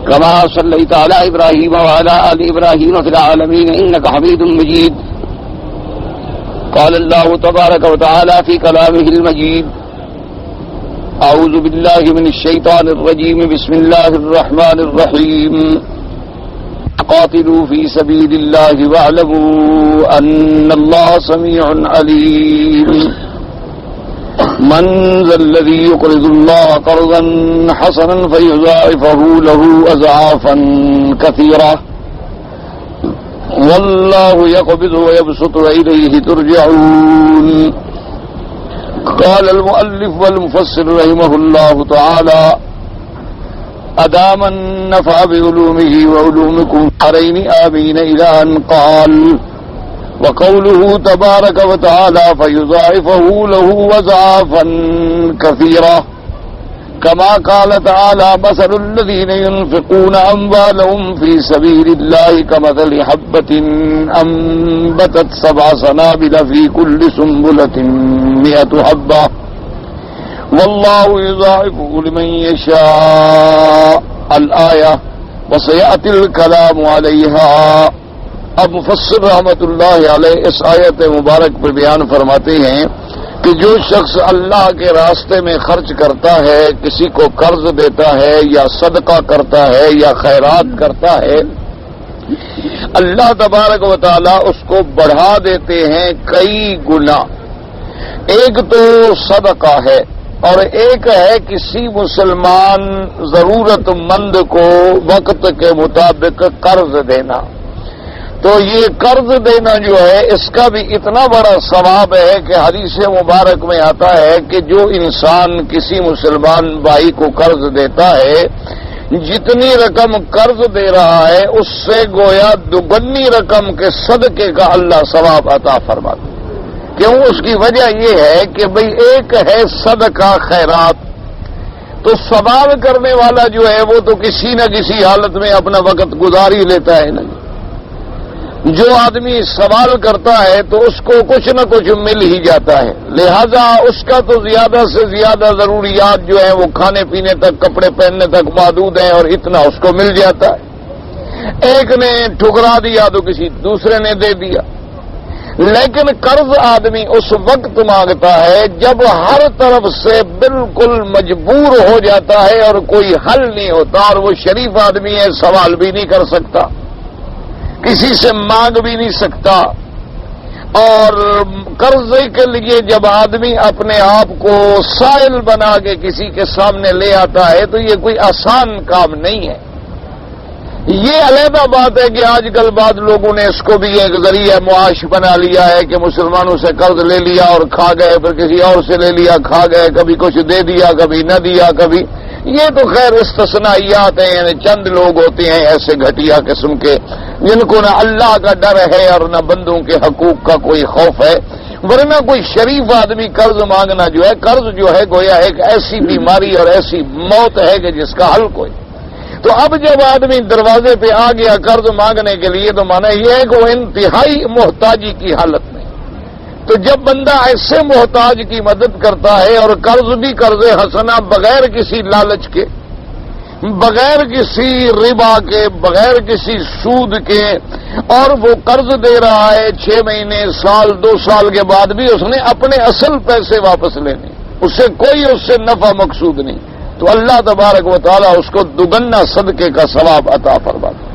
كما صليت على إبراهيم وعلى آل إبراهيم في العالمين إنك حميد مجيد. قال الله تبارك وتعالى في كلامه المجيد: أعوذ بالله من الشيطان الرجيم. بسم الله الرحمن الرحيم. قاتلوا في سبيل الله واعلموا أن الله سميع عليم. من ذا الذي يقرض الله قرضا حسنا فيضاعفه له أضعافا كثيرة والله يقبض ويبسط وإليه ترجعون. قال المؤلف والمفسر رحمه الله تعالى: أدام النفع بعلومه وعلومكم دارين آمين إلى أن قال: وقوله تبارك وتعالى: فيضاعفه له أضعافا كثيرة. كما قال تعالى: مثل الذين ينفقون أموالهم في سبيل الله كمثل حبة أنبتت 7 سنابل في كل سنبلة 100 حبة والله يضاعف لمن يشاء. الآية وسيأتي الكلام عليها. اب مفسر رحمت اللہ علیہ اس آیت مبارک پر بیان فرماتے ہیں کہ جو شخص اللہ کے راستے میں خرچ کرتا ہے، کسی کو قرض دیتا ہے یا صدقہ کرتا ہے یا خیرات کرتا ہے، اللہ تبارک و تعالی اس کو بڑھا دیتے ہیں کئی گنا. ایک تو صدقہ ہے اور ایک ہے کسی مسلمان ضرورت مند کو وقت کے مطابق قرض دینا. تو یہ قرض دینا جو ہے اس کا بھی اتنا بڑا ثواب ہے کہ حدیث مبارک میں آتا ہے کہ جو انسان کسی مسلمان بھائی کو قرض دیتا ہے، جتنی رقم قرض دے رہا ہے اس سے گویا دوگنی رقم کے صدقے کا اللہ ثواب عطا فرماتا ہے. کیوں؟ اس کی وجہ یہ ہے کہ بھئی ایک ہے صدقہ خیرات، تو سوال کرنے والا جو ہے وہ تو کسی نہ کسی حالت میں اپنا وقت گزار ہی لیتا ہے نا. جو آدمی سوال کرتا ہے تو اس کو کچھ نہ کچھ مل ہی جاتا ہے، لہذا اس کا تو زیادہ سے زیادہ ضروریات جو ہیں وہ کھانے پینے تک، کپڑے پہننے تک محدود ہیں اور اتنا اس کو مل جاتا ہے. ایک نے ٹھکرا دیا تو کسی دوسرے نے دے دیا. لیکن قرض آدمی اس وقت مانگتا ہے جب ہر طرف سے بالکل مجبور ہو جاتا ہے اور کوئی حل نہیں ہوتا، اور وہ شریف آدمی ہے، سوال بھی نہیں کر سکتا، کسی سے مانگ بھی نہیں سکتا. اور قرضے کے لیے جب آدمی اپنے آپ کو سائل بنا کے کسی کے سامنے لے آتا ہے تو یہ کوئی آسان کام نہیں ہے. یہ علیحدہ بات ہے کہ آج کل بعض لوگوں نے اس کو بھی ایک ذریعہ معاش بنا لیا ہے کہ مسلمانوں سے قرض لے لیا اور کھا گئے، پھر کسی اور سے لے لیا کھا گئے، کبھی کچھ دے دیا کبھی نہ دیا کبھی. یہ تو خیر استثنائیات ہیں، یعنی چند لوگ ہوتے ہیں ایسے گھٹیا قسم کے جن کو نہ اللہ کا ڈر ہے اور نہ بندوں کے حقوق کا کوئی خوف ہے. ورنہ کوئی شریف آدمی قرض مانگنا جو ہے، قرض جو ہے گویا ایک ایسی بیماری اور ایسی موت ہے کہ جس کا حل کوئی. تو اب جب آدمی دروازے پہ آ گیا قرض مانگنے کے لیے تو مانا یہ ہے کہ وہ انتہائی محتاجی کی حالت میں. تو جب بندہ ایسے محتاج کی مدد کرتا ہے اور قرض بھی قرض حسنہ بغیر کسی لالچ کے، بغیر کسی ربا کے، بغیر کسی سود کے، اور وہ قرض دے رہا ہے 6 مہینے، سال، 2 سال کے بعد بھی اس نے اپنے اصل پیسے واپس لینے، اس سے کوئی اس سے نفع مقصود نہیں، تو اللہ تبارک و تعالیٰ اس کو دوگنا صدقے کا ثواب عطا فرماتا.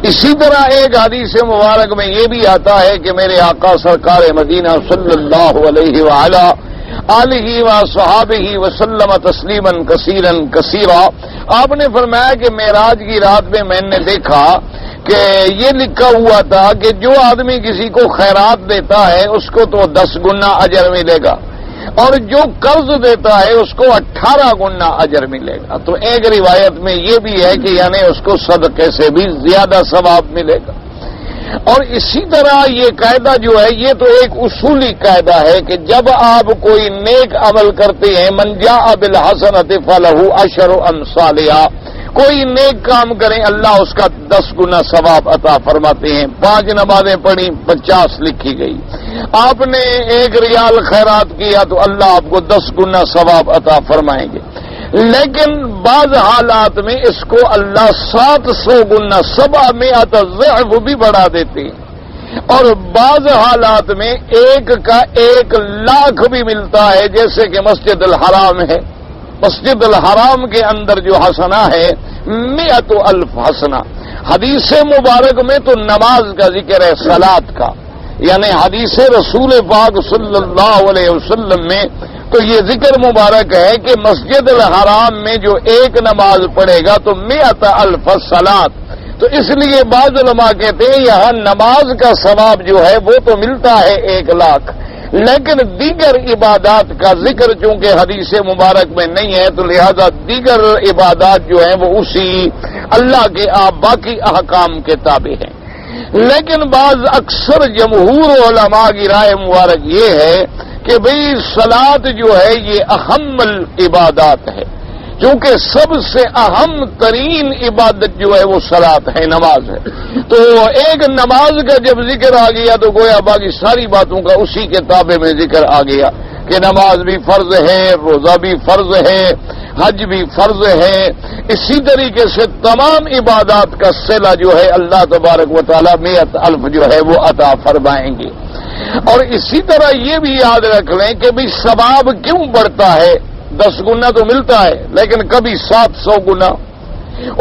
اسی طرح ایک حدیث مبارک میں یہ بھی آتا ہے کہ میرے آقا سرکار مدینہ صلی اللہ علیہ وآلہ آلہ وصحابہ وسلم تسلیما کثیرا کثیرا، آپ نے فرمایا کہ معراج کی رات میں نے دیکھا کہ یہ لکھا ہوا تھا کہ جو آدمی کسی کو خیرات دیتا ہے اس کو تو 10 گنا اجر ملے گا، اور جو قرض دیتا ہے اس کو 18 گنا اجر ملے گا. تو ایک روایت میں یہ بھی ہے کہ یعنی اس کو صدقے سے بھی زیادہ ثواب ملے گا. اور اسی طرح یہ قاعدہ جو ہے یہ تو ایک اصولی قاعدہ ہے کہ جب آپ کوئی نیک عمل کرتے ہیں، من جاء بالحسنۃ فلہ 10 امثالہا، کوئی نیک کام کریں اللہ اس کا 10 گنا ثواب عطا فرماتے ہیں. 5 نمازیں پڑھی 50 لکھی گئی. آپ نے 1 ریال خیرات کیا تو اللہ آپ کو 10 گنا ثواب عطا فرمائیں گے. لیکن بعض حالات میں اس کو اللہ 700 گنا 700 ضعف بھی بڑھا دیتے ہیں، اور بعض حالات میں 1 کا 1 لاکھ بھی ملتا ہے، جیسے کہ مسجد الحرام ہے، مسجد الحرام کے اندر جو حسنہ ہے 100,000 حسنہ۔ حدیث مبارک میں تو نماز کا ذکر ہے، صلاۃ کا، یعنی حدیث رسول پاک صلی اللہ علیہ وسلم میں تو یہ ذکر مبارک ہے کہ مسجد الحرام میں جو 1 نماز پڑھے گا تو 100,000 صلاۃ۔ تو اس لیے بعض علماء کہتے ہیں یہاں نماز کا ثواب جو ہے وہ تو ملتا ہے 1 لاکھ، لیکن دیگر عبادات کا ذکر چونکہ حدیث مبارک میں نہیں ہے تو لہذا دیگر عبادات جو ہیں وہ اسی اللہ کے باقی احکام کے تابع ہیں۔ لیکن بعض اکثر جمہور علماء کی رائے مبارک یہ ہے کہ بھئی صلاۃ جو ہے یہ اہم العبادات ہے، چونکہ سب سے اہم ترین عبادت جو ہے وہ صلاۃ ہے، نماز ہے۔ تو ایک نماز کا جب ذکر آ گیا تو گویا باقی ساری باتوں کا اسی کے تابع میں ذکر آ گیا کہ نماز بھی فرض ہے، روزہ بھی فرض ہے، حج بھی فرض ہے۔ اسی طریقے سے تمام عبادات کا صلہ جو ہے اللہ تبارک و تعالیٰ 100,000 جو ہے وہ عطا فرمائیں گے۔ اور اسی طرح یہ بھی یاد رکھ لیں کہ بھئی ثواب کیوں بڑھتا ہے؟ 10 گنا تو ملتا ہے لیکن کبھی 700 گنا۔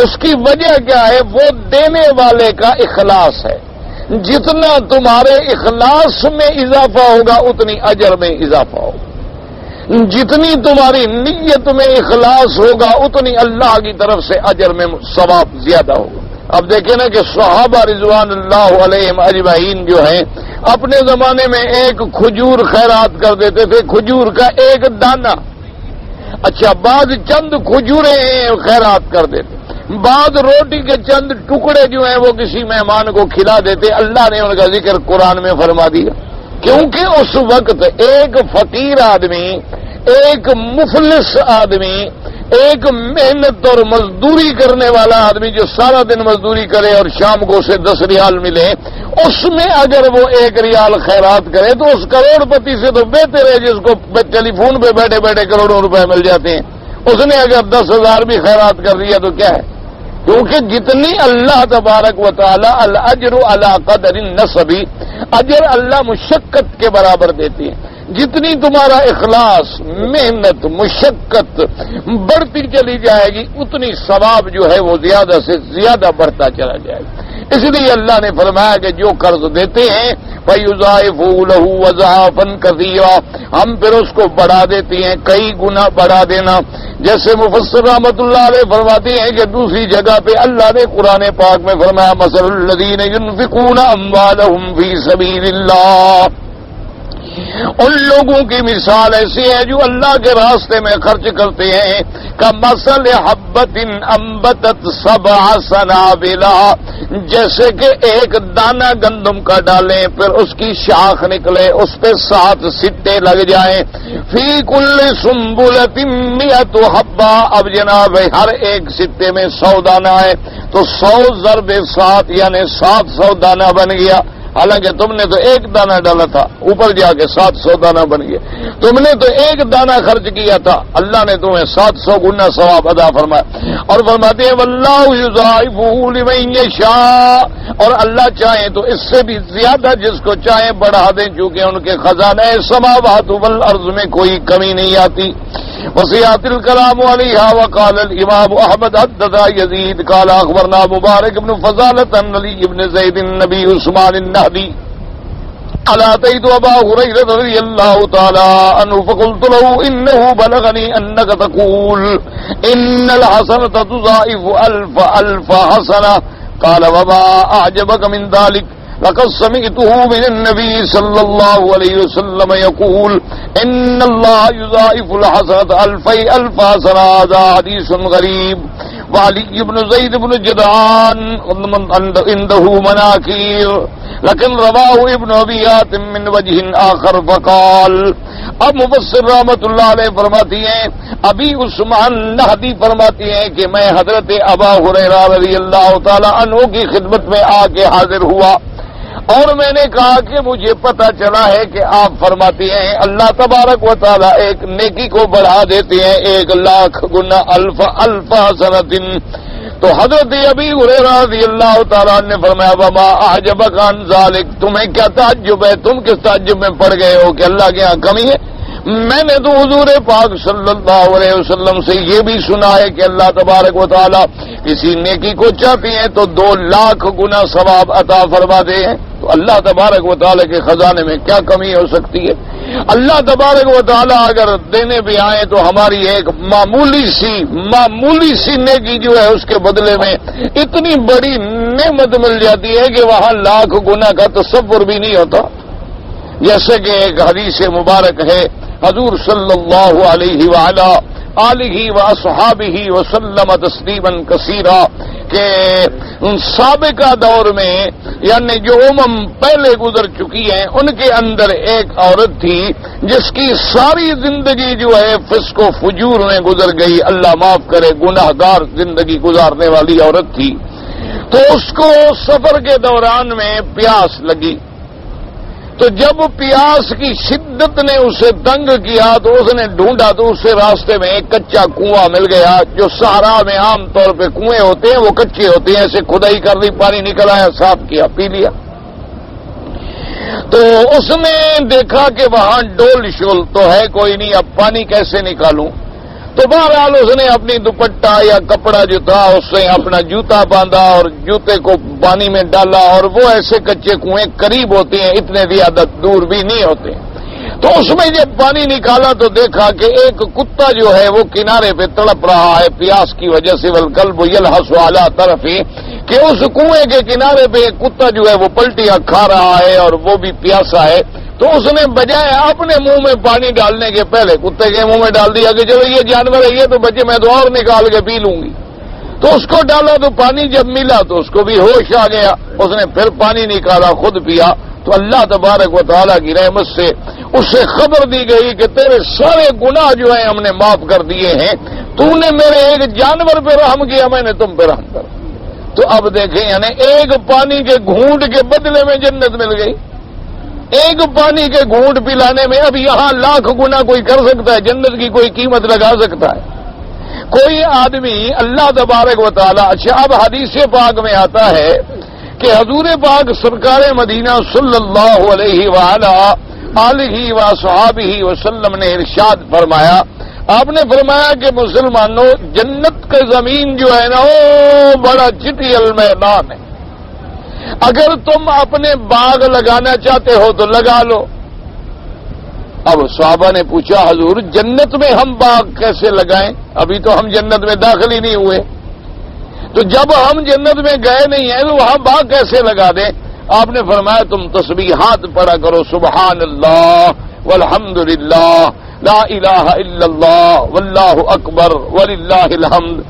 اس کی وجہ کیا ہے؟ وہ دینے والے کا اخلاص ہے۔ جتنا تمہارے اخلاص میں اضافہ ہوگا اتنی اجر میں اضافہ ہوگا، جتنی تمہاری نیت میں اخلاص ہوگا اتنی اللہ کی طرف سے اجر میں ثواب زیادہ ہوگا۔ اب دیکھیں نا کہ صحابہ رضوان اللہ علیہم اجمعین جو ہیں اپنے زمانے میں 1 کھجور خیرات کر دیتے تھے، کھجور کا 1 دانہ۔ اچھا، بعض چند کھجوریں خیرات کر دیتے، بعض روٹی کے چند ٹکڑے جو ہیں وہ کسی مہمان کو کھلا دیتے۔ اللہ نے ان کا ذکر قرآن میں فرما دیا، کیونکہ اس وقت ایک فقیر آدمی، ایک مفلس آدمی، ایک محنت اور مزدوری کرنے والا آدمی جو سارا دن مزدوری کرے اور شام کو اسے 10 ریال ملے، اس میں اگر وہ 1 ریال خیرات کرے تو اس کروڑ پتی سے تو بہتر ہے جس کو ٹیلی فون پہ بیٹھے بیٹھے کروڑوں روپے مل جاتے ہیں۔ اس نے اگر 10,000 بھی خیرات کر دیا تو کیا ہے؟ کیونکہ جتنی اللہ تبارک و تعالی الاجر علی قدر النصب، اجر اللہ مشقت کے برابر دیتی ہے۔ جتنی تمہارا اخلاص، محنت، مشقت بڑھتی چلی جائے گی اتنی ثواب جو ہے وہ زیادہ سے زیادہ بڑھتا چلا جائے گا۔ اس لیے اللہ نے فرمایا کہ جو قرض دیتے ہیں فَيُضَاعِفُوا لَهُ أَضْعَافًا كَثِيرًا، ہم پھر اس کو بڑھا دیتے ہیں، کئی گنا بڑھا دینا۔ جیسے مفسر رحمۃ اللہ علیہ فرماتے ہیں کہ دوسری جگہ پہ اللہ نے قرآن پاک میں فرمایا مَثَلُ الَّذِينَ يُنْفِقُونَ أَمْوَالَهُمْ فِي سَبِيلِ اللَّهِ، ان لوگوں کی مثال ایسی ہے جو اللہ کے راستے میں خرچ کرتے ہیں، کمثل حبۃ انبتت 7 سنابل، جیسے کہ 1 دانہ گندم کا ڈالیں پھر اس کی شاخ نکلے، اس پہ 7 سٹے لگ جائیں، فی کل سنبلۃ 100 حبہ، اب جناب ہر ایک سٹے میں 100 دانہ ہے تو 100 ضرب 7 یعنی 700 دانہ بن گیا۔ حالانکہ تم نے تو 1 دانہ ڈالا تھا، اوپر جا کے 700 دانہ بن گیا۔ تم نے تو 1 دانہ خرچ کیا تھا، اللہ نے تمہیں 700 گنا ثواب ادا فرمایا۔ اور فرماتے ہیں واللہ یضاعف لمن یشاء، اور اللہ چاہیں تو اس سے بھی زیادہ جس کو چاہیں بڑھا دیں، چونکہ ان کے خزانہ سماوات والارض میں کوئی کمی نہیں آتی۔ وسعت الكلام عليها وقال الامام احمد حدثنا يزيد قال اخبرنا مبارك بن فضالة عن علي بن زيد النبي عثمان النهدي قال اتيت ابا هريرة رضي الله تعالى عنه فقلت له انه بلغني انك تقول ان الحسنة تضاعف 1000 حسنة قال وما اعجبك من ذلك لقد سمعته من النبي صلى الله عليه وسلم يقول ان الله يضاعف الحسنة 1000 حسنة، هذا حديث غريب۔ وعلي بن زيد بن جدعان عنده مناكير لكن رواه ابن ابي حاتم من وجه آخر فقال۔ اب مفسر رحمت اللہ علیہ فرماتی ہیں، ابی عثمان نہدی فرماتی ہیں کہ میں حضرت ابا ہریرہ رضی اللہ تعالی عنہ کی خدمت میں آ کے حاضر ہوا۔ اور میں نے کہا کہ مجھے پتا چلا ہے کہ آپ فرماتے ہیں اللہ تبارک و تعالی ایک نیکی کو بڑھا دیتے ہیں 1,00,000 گنا الف حسنۃ. تو حضرت ابی ہریرہ رضی اللہ تعالیٰ نے فرمایا وما اعجبک عن ذلک، تمہیں کیا تعجب ہے، تم کس تعجب میں پڑ گئے ہو کہ اللہ کے ہاں کمی ہے؟ میں نے تو حضور پاک صلی اللہ علیہ وسلم سے یہ بھی سنا ہے کہ اللہ تبارک و تعالیٰ کسی نیکی کو چاہتے ہیں تو 2,00,000 گنا ثواب عطا فرماتے ہیں. تو اللہ تبارک و تعالیٰ کے خزانے میں کیا کمی ہو سکتی ہے؟ اللہ تبارک و تعالیٰ اگر دینے بھی آئے تو ہماری ایک معمولی سی نیکی جو ہے اس کے بدلے میں اتنی بڑی نعمت مل جاتی ہے کہ وہاں 1,00,000 گنا کا تصور بھی نہیں ہوتا. جیسے کہ ایک حدیث مبارک ہے حضور صلی اللہ علیہ وعلا آلہ واصحابہ وسلم تسلیما کثیرا کہ سابقہ دور میں یعنی جو پہلے گزر چکی ہیں ان کے اندر ایک عورت تھی جس کی ساری زندگی جو ہے فسق و فجور میں گزر گئی، اللہ معاف کرے، گناہ گار زندگی گزارنے والی عورت تھی. تو اس کو سفر کے دوران میں پیاس لگی. تو جب پیاس کی شدت نے اسے تنگ کیا تو اس نے ڈھونڈا تو اسے راستے میں ایک کچا کنواں مل گیا. جو صحرا میں عام طور پہ کنویں ہوتے ہیں وہ کچے ہوتے ہیں، ایسے کھدائی کر دی، پانی نکل آیا، صاف کیا، پی لیا. تو اس نے دیکھا کہ وہاں ڈول شول تو ہے کوئی نہیں، اب پانی کیسے نکالوں؟ تو بہرحال اس نے اپنی دوپٹہ یا کپڑا جو تھا اس سے اپنا جوتا باندھا اور جوتے کو پانی میں ڈالا، اور وہ ایسے کچے کنویں قریب ہوتے ہیں، اتنے زیادہ دور بھی نہیں ہوتے. تو اس میں جب پانی نکالا تو دیکھا کہ ایک کتا جو ہے وہ کنارے پہ تڑپ رہا ہے پیاس کی وجہ سے، والکلب یلحس علی طرفہ، کہ اس کنویں کے کنارے پہ ایک کتا جو ہے وہ پلٹیاں کھا رہا ہے اور وہ بھی پیاسا ہے. تو اس نے بجائے اپنے منہ میں پانی ڈالنے کے پہلے کتے کے منہ میں ڈال دیا کہ چلو یہ جانور ہے یہ تو بچے، میں تو اور نکال کے پی لوں گی. تو اس کو ڈالا تو پانی جب ملا تو اس کو بھی ہوش آ گیا، اس نے پھر پانی نکالا، خود پیا. تو اللہ تبارک و تعالیٰ کی رحمت سے اسے خبر دی گئی کہ تیرے سارے گناہ جو ہیں ہم نے معاف کر دیے ہیں، تو نے میرے ایک جانور پہ رحم کیا، میں نے تم پہ رحم کر. تو اب دیکھیں یعنی ایک پانی کے گھونٹ کے بدلے میں جنت مل گئی. ایک پانی کے گھونٹ پلانے میں اب یہاں 1,00,000 گنا کوئی کر سکتا ہے؟ جنت کی کوئی قیمت لگا سکتا ہے کوئی آدمی؟ اللہ تبارک و تعالی. اچھا اب حدیث پاک میں آتا ہے کہ حضور پاک سرکار مدینہ صلی اللہ علیہ وآلہ آلہ وصحابہ وسلم نے ارشاد فرمایا، آپ نے فرمایا کہ مسلمانوں جنت کا زمین جو ہے نا وہ بڑا چٹیل میدان ہے. اگر تم اپنے باغ لگانا چاہتے ہو تو لگا لو. اب صحابہ نے پوچھا حضور جنت میں ہم باغ کیسے لگائیں؟ ابھی تو ہم جنت میں داخل ہی نہیں ہوئے. تو جب ہم جنت میں گئے نہیں ہیں تو وہاں باغ کیسے لگا دیں؟ آپ نے فرمایا تم تسبیحات پڑھا کرو، سبحان اللہ والحمد للہ لا الہ الا اللہ واللہ اکبر وللہ الحمد.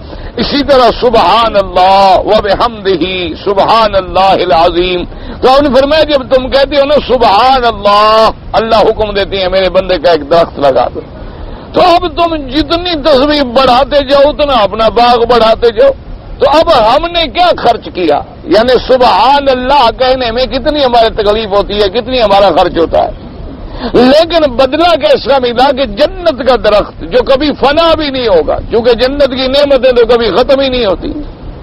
اسی طرح سبحان اللہ وبحمدہ سبحان اللہ العظیم. تو آپ نے فرمایا جب تم کہتے ہو نا سبحان اللہ، اللہ حکم دیتی ہیں میرے بندے کا ایک درخت لگا دو. تو اب تم جتنی تسبیح بڑھاتے جاؤ اتنا اپنا باغ بڑھاتے جاؤ. تو اب ہم نے کیا خرچ کیا؟ یعنی سبحان اللہ کہنے میں کتنی ہماری تکلیف ہوتی ہے، کتنی ہمارا خرچ ہوتا ہے، لیکن بدلہ کیسا ملا کہ جنت کا درخت جو کبھی فنا بھی نہیں ہوگا، کیونکہ جنت کی نعمتیں تو کبھی ختم ہی نہیں ہوتی.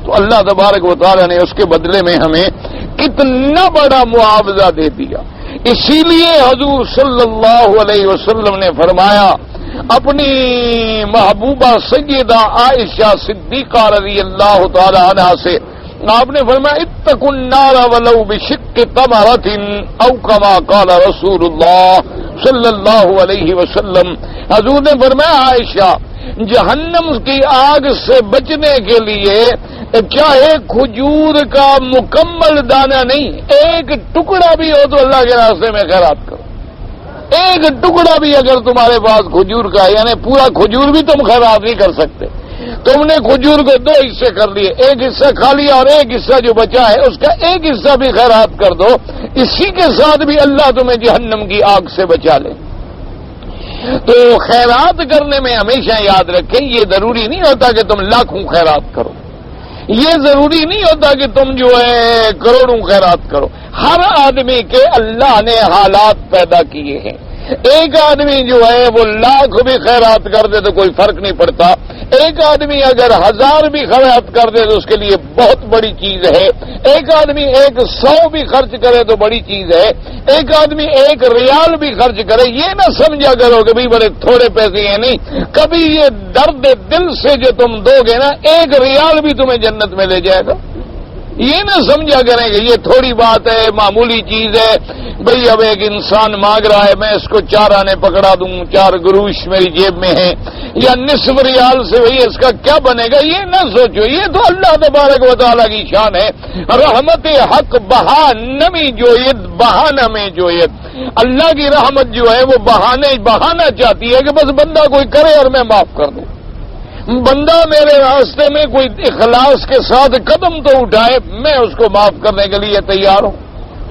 تو اللہ تبارک و تعالیٰ نے اس کے بدلے میں ہمیں کتنا بڑا معاوضہ دے دیا. اسی لیے حضور صلی اللہ علیہ وسلم نے فرمایا اپنی محبوبہ سیدہ عائشہ صدیقہ رضی اللہ تعالی عنہا سے، آپ نے فرمایا اتقوا النار ولو بشق تمرۃ او کما قال رسول اللہ صلی اللہ علیہ وسلم. حضور نے فرمایا عائشہ جہنم کی آگ سے بچنے کے لیے چاہے کھجور کا مکمل دانہ نہیں، ایک ٹکڑا بھی ہو تو اللہ کے راستے میں خیرات کرو. ایک ٹکڑا بھی اگر تمہارے پاس کھجور کا، یعنی پورا کھجور بھی تم خیرات نہیں کر سکتے، تم نے کھجور کو 2 حصے کر لیے، ایک حصہ کھا لیا اور ایک حصہ جو بچا ہے اس کا ایک حصہ بھی خیرات کر دو، اسی کے ساتھ بھی اللہ تمہیں جہنم کی آگ سے بچا لے. تو خیرات کرنے میں ہمیشہ یاد رکھیں یہ ضروری نہیں ہوتا کہ تم لاکھوں خیرات کرو. یہ ضروری نہیں ہوتا کہ تم جو ہے کروڑوں خیرات کرو. ہر آدمی کے اللہ نے حالات پیدا کیے ہیں. ایک آدمی جو ہے وہ لاکھ بھی خیرات کر دے تو کوئی فرق نہیں پڑتا. ایک آدمی اگر 1000 بھی خیرات کر دے تو اس کے لیے بہت بڑی چیز ہے. ایک آدمی 100 بھی خرچ کرے تو بڑی چیز ہے. ایک آدمی 1 ریال بھی خرچ کرے. یہ نہ سمجھا کرو کہ بھئی بڑے تھوڑے پیسے ہیں. نہیں، کبھی یہ درد دل سے جو تم دو گے نا، 1 ریال بھی تمہیں جنت میں لے جائے گا. یہ نہ سمجھا کریں کہ یہ تھوڑی بات ہے، معمولی چیز ہے. بھئی اب ایک انسان مانگ رہا ہے، میں اس کو 4 آنے پکڑا دوں، 4 گروش میری جیب میں ہیں، یا نصف ریال سے بھئی اس کا کیا بنے گا. یہ نہ سوچو، یہ تو اللہ تبارک و تعالیٰ کی شان ہے. رحمت حق بہا نمی جوید بہانہ میں جوید. اللہ کی رحمت جو ہے وہ بہانا چاہتی ہے کہ بس بندہ کوئی کرے اور میں معاف کر دوں. بندہ میرے راستے میں کوئی اخلاص کے ساتھ قدم تو اٹھائے، میں اس کو معاف کرنے کے لیے تیار ہوں.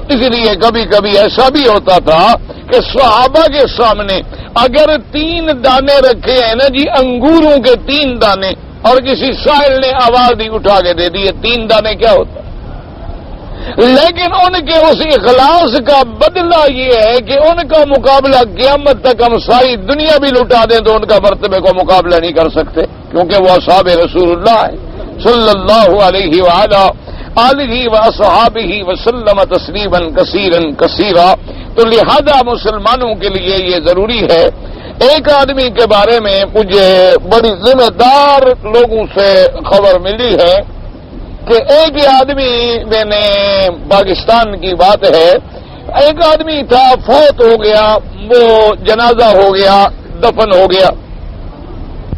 اس لیے کبھی کبھی ایسا بھی ہوتا تھا کہ صحابہ کے سامنے اگر 3 دانے رکھے ہیں نا جی، انگوروں کے 3 دانے، اور کسی سائل نے آواز ہی اٹھا کے دے دی 3 دانے کیا ہوتا، لیکن ان کے اس اخلاص کا بدلہ یہ ہے کہ ان کا مقابلہ قیامت تک ہم ساری دنیا بھی لٹا دیں تو ان کا مرتبے کو مقابلہ نہیں کر سکتے، کیونکہ وہ اصحاب رسول اللہ ہے صلی اللہ علیہ وآلہ آلہ واصحابہ وسلم تسلیما کثیرا کثیرا. تو لہذا مسلمانوں کے لیے یہ ضروری ہے. ایک آدمی کے بارے میں مجھے بڑی ذمہ دار لوگوں سے خبر ملی ہے کہ ایک آدمی، میں نے پاکستان کی بات ہے، ایک آدمی تھا، فوت ہو گیا، وہ جنازہ ہو گیا، دفن ہو گیا.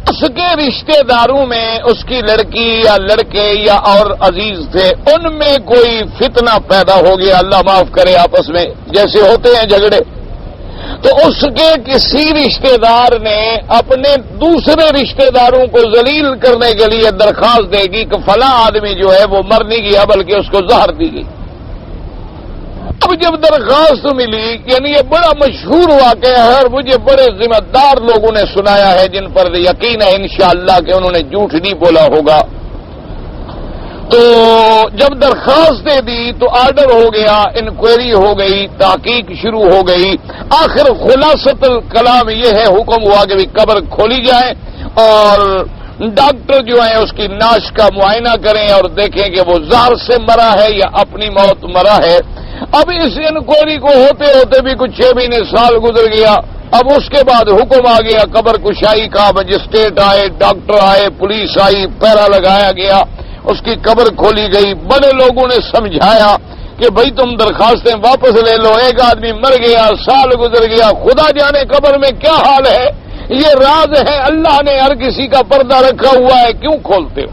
اس کے رشتہ داروں میں اس کی لڑکی یا لڑکے یا اور عزیز تھے، ان میں کوئی فتنہ پیدا ہو گیا، اللہ معاف کرے، آپس میں جیسے ہوتے ہیں جھگڑے. تو اس کے کسی رشتہ دار نے اپنے دوسرے رشتہ داروں کو ذلیل کرنے کے لیے درخواست دے گی کہ فلاں آدمی جو ہے وہ مر نہیں گیا بلکہ اس کو زہر دی گئی. اب جب درخواست ملی، یعنی یہ بڑا مشہور واقعہ ہے اور مجھے بڑے ذمہ دار لوگوں نے سنایا ہے جن پر یقین ہے انشاءاللہ کہ انہوں نے جھوٹ نہیں بولا ہوگا. تو جب درخواست دے دی تو آرڈر ہو گیا، انکوائری ہو گئی، تحقیق شروع ہو گئی. آخر خلاصۃ الکلام یہ ہے، حکم ہوا کہ قبر کھولی جائے اور ڈاکٹر جو ہیں اس کی ناش کا معائنہ کریں اور دیکھیں کہ وہ زہر سے مرا ہے یا اپنی موت مرا ہے. اب اس انکوائری کو ہوتے ہوتے بھی کچھ 6 مہینے سال گزر گیا. اب اس کے بعد حکم آ گیا قبر کشائی کا، مجسٹریٹ آئے، ڈاکٹر آئے، پولیس آئی، پہرا لگایا گیا، اس کی قبر کھولی گئی. بڑے لوگوں نے سمجھایا کہ بھئی تم درخواستیں واپس لے لو، ایک آدمی مر گیا، سال گزر گیا، خدا جانے قبر میں کیا حال ہے، یہ راز ہے، اللہ نے ہر کسی کا پردہ رکھا ہوا ہے، کیوں کھولتے ہو.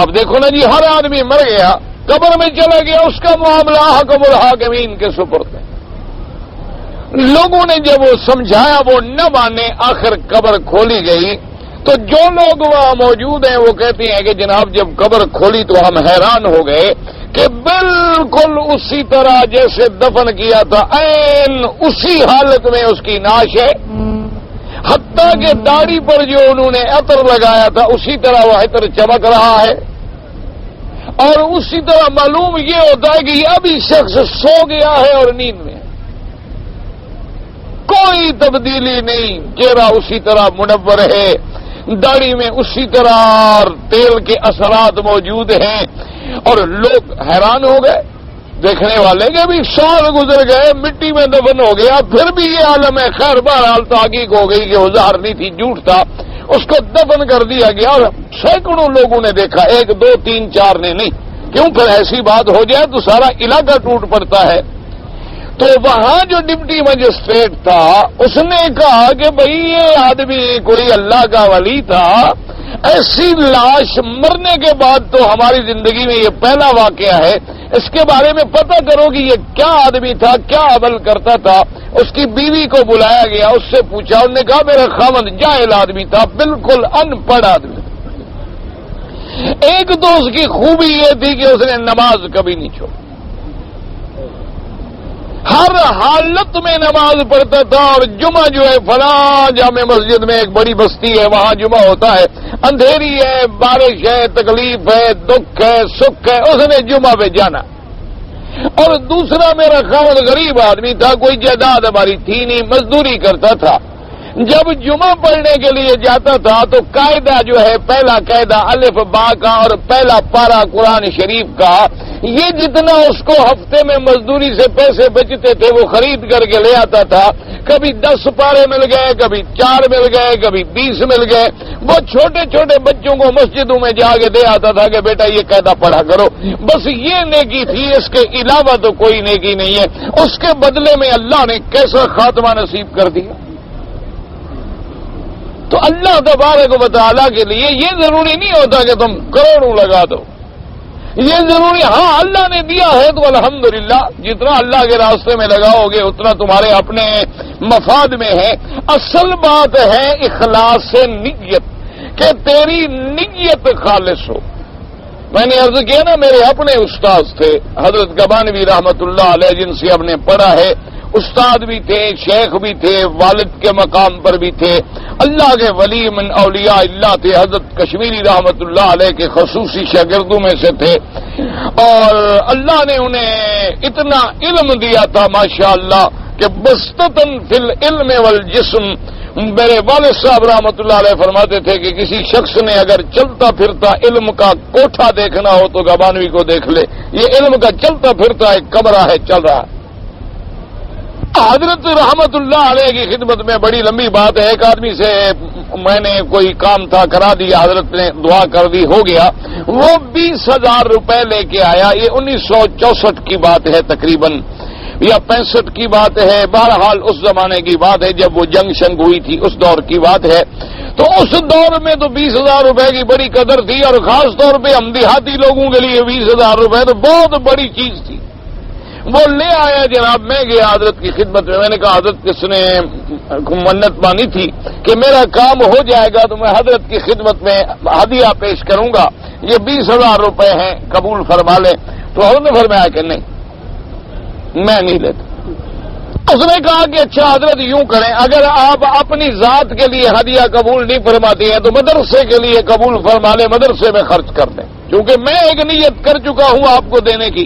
اب دیکھو نا جی، ہر آدمی مر گیا، قبر میں چلا گیا، اس کا معاملہ حکم الحاکمین کے سپرد ہے. لوگوں نے جب وہ سمجھایا وہ نہ مانے، آخر قبر کھولی گئی. تو جو لوگ وہاں موجود ہیں وہ کہتے ہیں کہ جناب جب قبر کھولی تو ہم حیران ہو گئے کہ بالکل اسی طرح جیسے دفن کیا تھا عین اسی حالت میں اس کی ناش ہے. حتیٰ کہ داڑھی پر جو انہوں نے عطر لگایا تھا اسی طرح وہ عطر چمک رہا ہے. اور اسی طرح معلوم یہ ہوتا ہے کہ یہ ابھی شخص سو گیا ہے اور نیند میں، کوئی تبدیلی نہیں، چہرہ اسی طرح منور ہے، داڑھی میں اسی طرح تیل کے اثرات موجود ہیں. اور لوگ حیران ہو گئے دیکھنے والے کہ ابھی سال گزر گئے، مٹی میں دفن ہو گیا، پھر بھی یہ عالم ہے. خیر بہرحال تحقیق ہو گئی کہ وہ زہر نہیں تھی، جھوٹ تھا، اس کو دفن کر دیا گیا. اور سینکڑوں لوگوں نے دیکھا، 1 2 3 4 نے نہیں. کیوں؟ پھر ایسی بات ہو جائے تو سارا علاقہ ٹوٹ پڑتا ہے. تو وہاں جو ڈپٹی مجسٹریٹ تھا اس نے کہا کہ بھئی یہ آدمی کوئی اللہ کا ولی تھا، ایسی لاش مرنے کے بعد تو ہماری زندگی میں یہ پہلا واقعہ ہے، اس کے بارے میں پتہ کرو کہ یہ کیا آدمی تھا، کیا عمل کرتا تھا. اس کی بیوی کو بلایا گیا، اس سے پوچھا، انہوں نے کہا میرا خاوند جاہل آدمی تھا، بالکل ان پڑھ آدمی. ایک تو اس کی خوبی یہ تھی کہ اس نے نماز کبھی نہیں چھوڑی، ہر حالت میں نماز پڑھتا تھا، اور جمعہ جو ہے فلاں جامع مسجد میں ایک بڑی بستی ہے، وہاں جمعہ ہوتا ہے، اندھیری ہے، بارش ہے، تکلیف ہے، دکھ ہے، سکھ ہے، اس نے جمعہ پہ جانا۔ اور دوسرا میرا خاوند غریب آدمی تھا، کوئی جائیداد ہماری تھی نہیں، مزدوری کرتا تھا۔ جب جمعہ پڑھنے کے لیے جاتا تھا تو قاعدہ جو ہے، پہلا قاعدہ الف با کا اور پہلا پارا قرآن شریف کا، یہ جتنا اس کو ہفتے میں مزدوری سے پیسے بچتے تھے وہ خرید کر کے لے آتا تھا۔ کبھی 10 پارے مل گئے، کبھی 4 مل گئے، کبھی 20 مل گئے۔ وہ چھوٹے چھوٹے بچوں کو مسجدوں میں جا کے دے آتا تھا کہ بیٹا یہ قاعدہ پڑھا کرو۔ بس یہ نیکی تھی، اس کے علاوہ تو کوئی نیکی نہیں ہے۔ اس کے بدلے میں اللہ نے کیسا خاتمہ نصیب کر دیا۔ تو اللہ تبارک و تعالیٰ کے لیے یہ ضروری نہیں ہوتا کہ تم کروڑوں لگا دو، یہ ضروری، ہاں اللہ نے دیا ہے تو الحمدللہ، جتنا اللہ کے راستے میں لگاؤ گے اتنا تمہارے اپنے مفاد میں ہے۔ اصل بات ہے اخلاص سے نیت، کہ تیری نیت خالص ہو۔ میں نے عرض کیا نا، میرے اپنے استاد تھے حضرت گبانوی رحمت اللہ علیہ، جن سے ہم نے پڑھا ہے، استاد بھی تھے، شیخ بھی تھے، والد کے مقام پر بھی تھے، اللہ کے ولی من اولیاء اللہ تھے، حضرت کشمیری رحمت اللہ علیہ کے خصوصی شاگردوں میں سے تھے، اور اللہ نے انہیں اتنا علم دیا تھا ماشاءاللہ کہ بستتن فی العلم والجسم۔ میرے والد صاحب رحمت اللہ علیہ فرماتے تھے کہ کسی شخص نے اگر چلتا پھرتا علم کا کوٹھا دیکھنا ہو تو گبانوی کو دیکھ لے، یہ علم کا چلتا پھرتا ایک کمرہ ہے، چل رہا ہے۔ حضرت رحمت اللہ علیہ کی خدمت میں بڑی لمبی بات ہے، ایک آدمی سے میں نے کوئی کام تھا کرا دیا، حضرت نے دعا کر دی، ہو گیا، وہ 20,000 روپے لے کے آیا۔ یہ 1964 کی بات ہے تقریباً، یا 65 کی بات ہے، بہرحال اس زمانے کی بات ہے جب وہ جنگ شنگ ہوئی تھی، اس دور کی بات ہے۔ تو اس دور میں تو 20,000 روپے کی بڑی قدر تھی، اور خاص طور پہ ہم دیہاتی لوگوں کے لیے 20,000 روپے تو بہت بڑی چیز تھی۔ وہ لے آیا جناب، میں گیا حضرت کی خدمت میں، میں نے کہا حضرت کس نے منت مانی تھی کہ میرا کام ہو جائے گا تو میں حضرت کی خدمت میں ہدیہ پیش کروں گا، یہ 20,000 روپے ہیں، قبول فرما لیں۔ تو حضرت نے فرمایا کہ نہیں، میں نہیں لیتا۔ اس نے کہا کہ اچھا حضرت یوں کریں، اگر آپ اپنی ذات کے لیے ہدیہ قبول نہیں فرماتے ہیں تو مدرسے کے لیے قبول فرما لیں، مدرسے میں خرچ کر دیں، کیونکہ میں ایک نیت کر چکا ہوں آپ کو دینے کی۔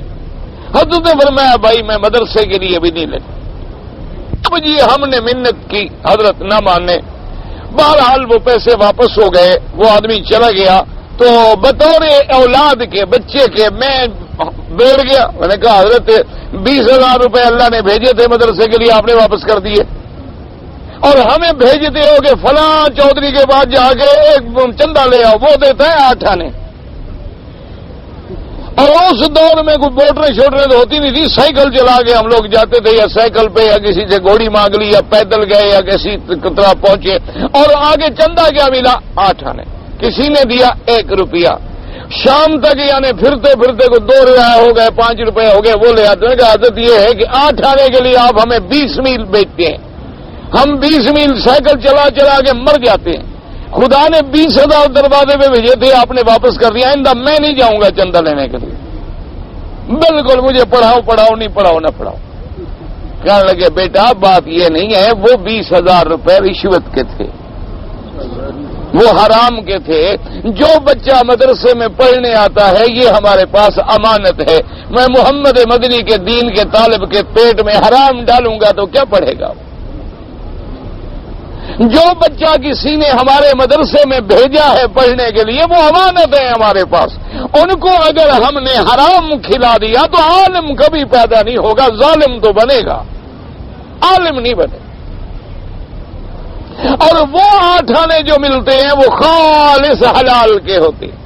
حضرت نے فرمایا بھائی میں مدرسے کے لیے بھی نہیں لیتا۔ اب جی ہم نے منت کی، حضرت نہ مانے، بہرحال وہ پیسے واپس ہو گئے، وہ آدمی چلا گیا۔ تو بطور اولاد کے، بچے کے، میں بیٹھ گیا، میں نے کہا حضرت 20,000 روپے اللہ نے بھیجے تھے مدرسے کے لیے، آپ نے واپس کر دیے، اور ہمیں بھیجتے ہو کہ فلاں چودھری کے بعد جا کے ایک چندہ لے آؤ، وہ دیتا ہے 8 آنے۔ اور اس دور میں کوئی موٹریں شوٹریں تو ہوتی نہیں تھی، سائیکل چلا کے ہم لوگ جاتے تھے، یا سائیکل پہ، یا کسی سے گھوڑی مانگ لی، یا پیدل گئے، یا کسی طرح پہنچے، اور آگے چندہ کیا ملا؟ 8 آنے۔ کسی نے دیا 1 روپیہ۔ شام تک یعنی پھرتے پھرتے کو 2 روپیہ ہو گئے، 5 روپے ہو گئے، وہ لے آتے ہیں کہ عادت یہ ہے کہ 8 آنے کے لیے آپ ہمیں 20 میل بیچتے ہیں، ہم 20 میل سائیکل چلا چلا کے مر جاتے ہیں۔ خدا نے 20,000 دروازے پہ بھیجے تھے، آپ نے واپس کر دیا، آئندہ میں نہیں جاؤں گا چندہ لینے کے لیے، بالکل مجھے پڑھاؤ نہیں پڑھاؤ نہ پڑھاؤ۔ کہنے لگے بیٹا بات یہ نہیں ہے، وہ 20,000 روپے رشوت کے تھے، وہ حرام کے تھے۔ جو بچہ مدرسے میں پڑھنے آتا ہے یہ ہمارے پاس امانت ہے، میں محمد مدنی کے دین کے طالب کے پیٹ میں حرام ڈالوں گا تو کیا پڑھے گا؟ جو بچہ کسی نے ہمارے مدرسے میں بھیجا ہے پڑھنے کے لیے وہ امانت ہے ہمارے پاس، ان کو اگر ہم نے حرام کھلا دیا تو عالم کبھی پیدا نہیں ہوگا، ظالم تو بنے گا، عالم نہیں بنے۔ اور وہ 8 آنے جو ملتے ہیں وہ خالص حلال کے ہوتے ہیں،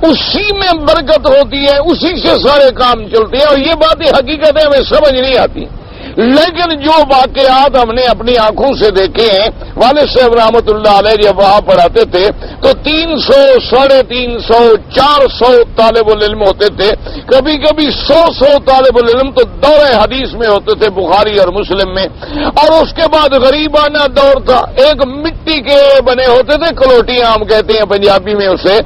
اسی میں برکت ہوتی ہے، اسی سے سارے کام چلتے ہیں، اور یہ باتیں حقیقت ہے ہمیں سمجھ نہیں آتی، لیکن جو واقعات ہم نے اپنی آنکھوں سے دیکھے ہیں والد صاحب رحمۃ اللہ علیہ جب وہاں پڑھاتے تھے تو 300 350 400 طالب العلم ہوتے تھے، کبھی کبھی 100 طالب العلم تو دور حدیث میں ہوتے تھے، بخاری اور مسلم میں. اور اس کے بعد غریبانہ دور تھا، ایک مٹی کے بنے ہوتے تھے، کلوٹیاں ہم کہتے ہیں پنجابی میں اسے،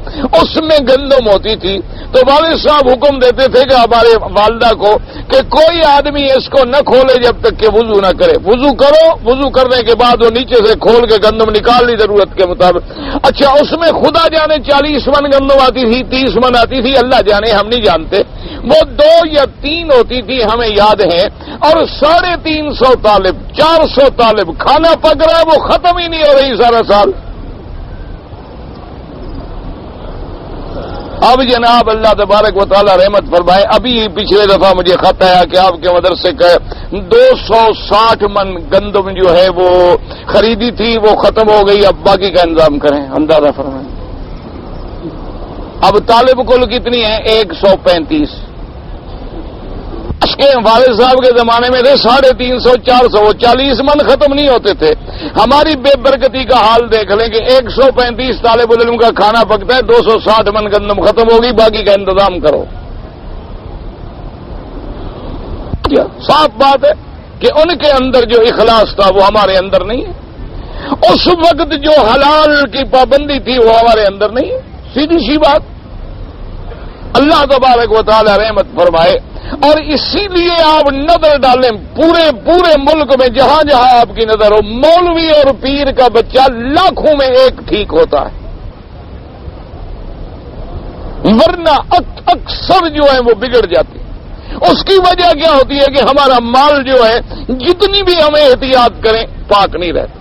اس میں گندم ہوتی تھی. تو والد صاحب حکم دیتے تھے کہ ہمارے والدہ کو کہ کوئی آدمی اس کو نہ کھولے جب تک کہ وضو نہ کرے. وضو کرو، وضو کرنے کے بعد وہ نیچے سے کھول کے گندم نکال لی ضرورت کے مطابق. اچھا، اس میں خدا جانے 40 من گندم آتی تھی، 30 من آتی تھی، اللہ جانے، ہم نہیں جانتے. وہ 2 یا 3 ہوتی تھی ہمیں یاد ہے. اور 350 طالب، 400 طالب، کھانا پک رہا ہے، وہ ختم ہی نہیں ہو رہی سارا سال. اب جناب اللہ تبارک و تعالی رحمت فرمائے، ابھی پچھلے دفعہ مجھے خط آیا کہ آپ کے مدرسے کا 260 من گندم جو ہے وہ خریدی تھی، وہ ختم ہو گئی، اب باقی کا انتظام کریں. اندازہ فرمائیں اب طالب کل کتنی ہیں؟ 135. اس کے والد صاحب کے زمانے میں تھے 350 400، وہ 40 من ختم نہیں ہوتے تھے. ہماری بے برکتی کا حال دیکھ لیں کہ 135 طالب العلم کا کھانا پکتا ہے، 260 من گندم ختم ہوگی، باقی کا انتظام کرو. صاف بات ہے کہ ان کے اندر جو اخلاص تھا وہ ہمارے اندر نہیں ہے. اس وقت جو حلال کی پابندی تھی وہ ہمارے اندر نہیں ہے. سیدھی سی بات. اللہ تبارک و تعالی رحمت فرمائے. اور اسی لیے آپ نظر ڈالیں پورے ملک میں جہاں جہاں آپ کی نظر ہو، مولوی اور پیر کا بچہ لاکھوں میں ایک ٹھیک ہوتا ہے، ورنہ اکثر جو ہے وہ بگڑ جاتی. اس کی وجہ کیا ہوتی ہے کہ ہمارا مال جو ہے جتنی بھی ہمیں احتیاط کریں پاک نہیں رہتا.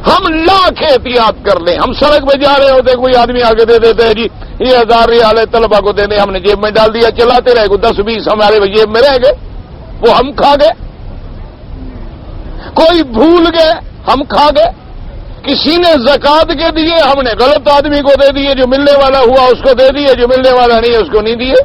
ہم لاکھ احتیاط کر لیں، ہم سڑک پہ جا رہے ہوتے، کوئی آدمی آگے دے دیتے ہیں جی یہ 1000 ریال ہے طلبہ کو دینے، ہم نے جیب میں ڈال دیا، چلاتے رہے، 10-20 ہمارے جیب میں رہ گئے، وہ ہم کھا گئے. کوئی بھول گئے، ہم کھا گئے. کسی نے زکات کے دیے، ہم نے غلط آدمی کو دے دیے، جو ملنے والا ہوا اس کو دے دیے، جو ملنے والا نہیں ہے اس کو نہیں دیے.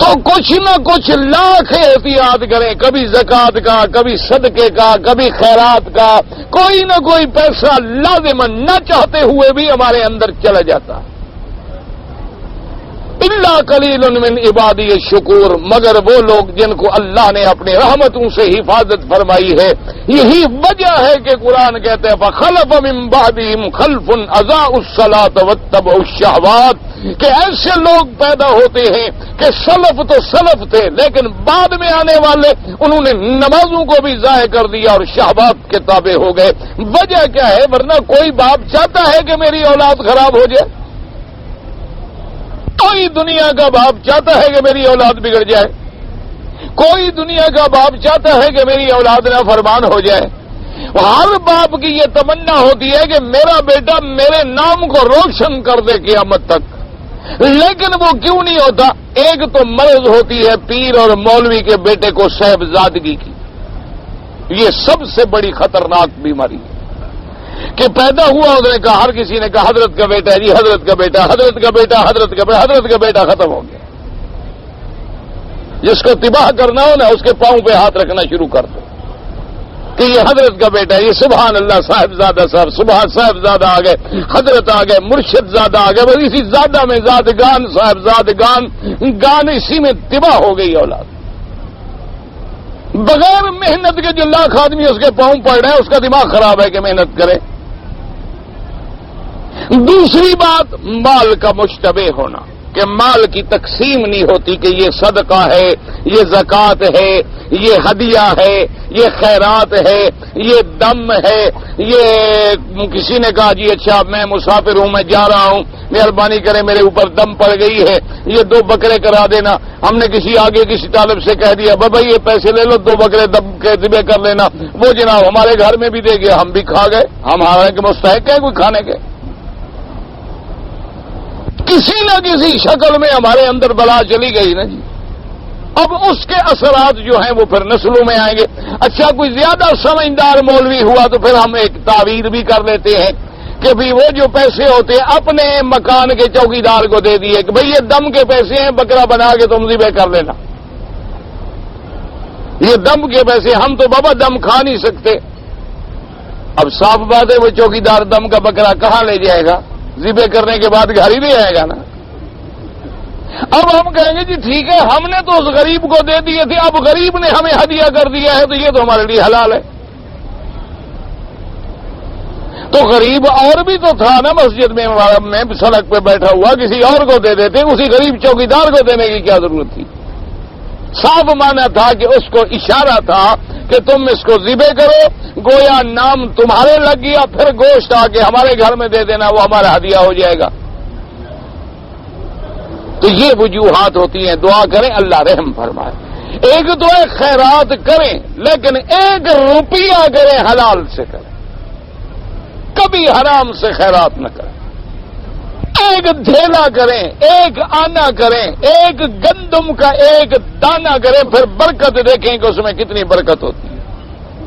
تو کچھ نہ کچھ لاکھ احتیاط کریں، کبھی زکات کا، کبھی صدقے کا، کبھی خیرات کا. کوئی نہ کوئی پیسہ لازماً نہ چاہتے ہوئے بھی ہمارے اندر چلا جاتا. اللہ قلیل من عبادی الشکور، مگر وہ لوگ جن کو اللہ نے اپنے رحمتوں سے حفاظت فرمائی ہے. یہی وجہ ہے کہ قرآن کہتے ہیں فخلف من بعدہم خلف اضاعوا الصلاۃ واتبعوا الشہوات، کہ ایسے لوگ پیدا ہوتے ہیں کہ سلف تو سلف تھے لیکن بعد میں آنے والے انہوں نے نمازوں کو بھی ضائع کر دیا اور شہوات کے تابع ہو گئے. وجہ کیا ہے؟ ورنہ کوئی باپ چاہتا ہے کہ میری اولاد خراب ہو جائے؟ کوئی دنیا کا باپ چاہتا ہے کہ میری اولاد بگڑ جائے؟ کوئی دنیا کا باپ چاہتا ہے کہ میری اولاد نافرمان ہو جائے؟ ہر باپ کی یہ تمنا ہوتی ہے کہ میرا بیٹا میرے نام کو روشن کر دے قیامت تک. لیکن وہ کیوں نہیں ہوتا؟ ایک تو مرض ہوتی ہے پیر اور مولوی کے بیٹے کو صاحبزادگی کی. یہ سب سے بڑی خطرناک بیماری ہے کہ پیدا ہوا، اس نے کہا، ہر کسی نے کہا حضرت کا بیٹا ہے جی، حضرت کا بیٹا، حضرت کا بیٹا، حضرت کا بیٹا، حضرت کا بیٹا ختم ہو گیا. جس کو تباہ کرنا ہو نا اس کے پاؤں پہ ہاتھ رکھنا شروع کر دو کہ یہ حضرت کا بیٹا ہے، یہ سبحان اللہ صاحبزادہ صاحب، سبحان صاحبزادہ آ گئے، حضرت آ گئے، مرشد زادہ آ گئے. بس اسی زادہ میں زادگان، صاحبزادگان، گان اسی میں تباہ ہو گئی اولاد. بغیر محنت کے جو لاکھ آدمی اس کے پاؤں پڑ رہے ہیں اس کا دماغ خراب ہے کہ محنت کرے. دوسری بات مال کا مشتبہ ہونا، کہ مال کی تقسیم نہیں ہوتی کہ یہ صدقہ ہے، یہ زکوٰۃ ہے، یہ ہدیہ ہے، یہ خیرات ہے، یہ دم ہے. یہ کسی نے کہا جی اچھا میں مسافر ہوں، میں جا رہا ہوں، مہربانی کریں میرے اوپر دم پڑ گئی ہے، یہ 2 بکرے کرا دینا. ہم نے کسی آگے کسی طالب سے کہہ دیا بابا یہ پیسے لے لو، 2 بکرے دم کے ذبح کر لینا. وہ جناب ہمارے گھر میں بھی دے گیا، ہم بھی کھا گئے. ہم حالانکہ مستحق ہیں کوئی کھانے کے. کسی نہ کسی شکل میں ہمارے اندر بلا چلی گئی نا جی. اب اس کے اثرات جو ہیں وہ پھر نسلوں میں آئیں گے. اچھا کوئی زیادہ سمجھدار مولوی ہوا تو پھر ہم ایک تعویذ بھی کر لیتے ہیں کہ بھی وہ جو پیسے ہوتے ہیں اپنے مکان کے چوکیدار کو دے دیے کہ بھئی یہ دم کے پیسے ہیں، بکرا بنا کے تم ذبح کر لینا. یہ دم کے پیسے، ہم تو بابا دم کھا نہیں سکتے۔ اب صاف بات ہے وہ چوکیدار دم کا بکرا کہاں لے جائے گا؟ ذبح کرنے کے بعد گھر ہی نہیں آئے گا نا۔ اب ہم کہیں گے جی ٹھیک ہے، ہم نے تو اس غریب کو دے دیے تھے، اب غریب نے ہمیں ہدیہ کر دیا ہے تو یہ تو ہمارے لیے حلال ہے۔ تو غریب اور بھی تو تھا نا مسجد میں سڑک پہ بیٹھا ہوا، کسی اور کو دے دیتے، اسی غریب چوکیدار کو دینے کی کیا ضرورت تھی؟ صاف مانا تھا کہ اس کو اشارہ تھا کہ تم اس کو ذبح کرو، گویا نام تمہارے لگ گیا، پھر گوشت آ کے ہمارے گھر میں دے دینا، وہ ہمارا ہدیہ ہو جائے گا۔ تو یہ وجوہات ہوتی ہیں۔ دعا کریں اللہ رحم فرمائے۔ ایک تو ہے خیرات کریں، لیکن 1 روپیہ کریں حلال سے کریں، کبھی حرام سے خیرات نہ کریں۔ 1 دھیلا کریں، 1 آنا کریں، 1 گندم کا 1 دانہ کریں، پھر برکت دیکھیں کہ اس میں کتنی برکت ہوتی ہے۔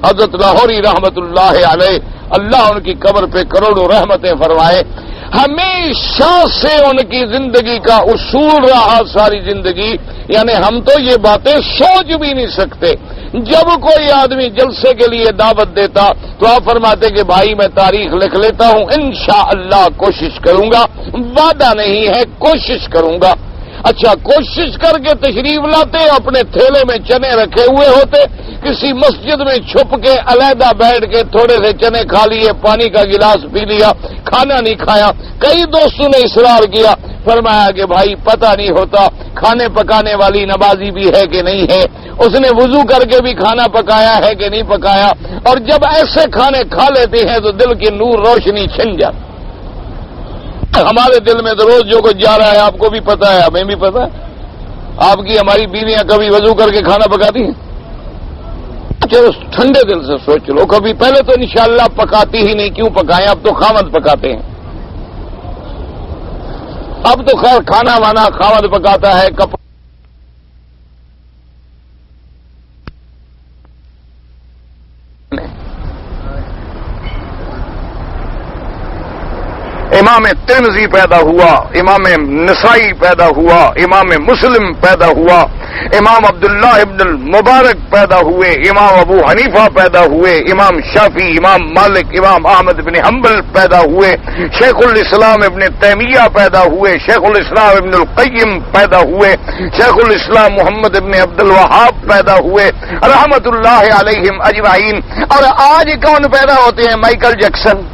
حضرت لاہوری رحمت اللہ علیہ، اللہ ان کی قبر پہ کروڑوں رحمتیں فرمائے، ہمیشہ سے ان کی زندگی کا اصول رہا ساری زندگی، یعنی ہم تو یہ باتیں سوچ بھی نہیں سکتے۔ جب کوئی آدمی جلسے کے لیے دعوت دیتا تو آپ فرماتے کہ بھائی میں تاریخ لکھ لیتا ہوں، انشاءاللہ کوشش کروں گا، وعدہ نہیں ہے کوشش کروں گا۔ اچھا، کوشش کر کے تشریف لاتے، اپنے تھیلے میں چنے رکھے ہوئے ہوتے، کسی مسجد میں چھپ کے علیحدہ بیٹھ کے تھوڑے سے چنے کھا لیے، پانی کا گلاس پی لیا، کھانا نہیں کھایا۔ کئی دوستوں نے اصرار کیا، فرمایا کہ بھائی پتہ نہیں ہوتا کھانے پکانے والی نمازی بھی ہے کہ نہیں ہے، اس نے وضو کر کے بھی کھانا پکایا ہے کہ نہیں پکایا، اور جب ایسے کھانے کھا لیتے ہیں تو دل کی نور روشنی چھن جاتی۔ ہمارے دل میں تو روز جو کچھ جا رہا ہے آپ کو بھی پتا ہے، ہمیں بھی پتا ہے۔ آپ کی ہماری بیویاں کبھی وضو کر کے کھانا پکاتی ہیں؟ چلو ٹھنڈے دل سے سوچ لو، کبھی پہلے تو انشاءاللہ پکاتی ہی نہیں، کیوں پکائیں؟ اب تو خاوند پکاتے ہیں، اب تو خیر کھانا وانا خاوند پکاتا ہے۔ امام ترمذی پیدا ہوا، امام نسائی پیدا ہوا، امام مسلم پیدا ہوا، امام عبداللہ ابن المبارک پیدا ہوئے، امام ابو حنیفہ پیدا ہوئے، امام شافعی، امام مالک، امام احمد بن حنبل پیدا ہوئے، شیخ الاسلام ابن تیمیہ پیدا ہوئے، شیخ الاسلام ابن القیم پیدا ہوئے، شیخ الاسلام محمد ابن عبد الوہاب پیدا ہوئے، رحمت اللہ علیہم اجمعین۔ اور آج کون پیدا ہوتے ہیں؟ مائیکل جیکسن،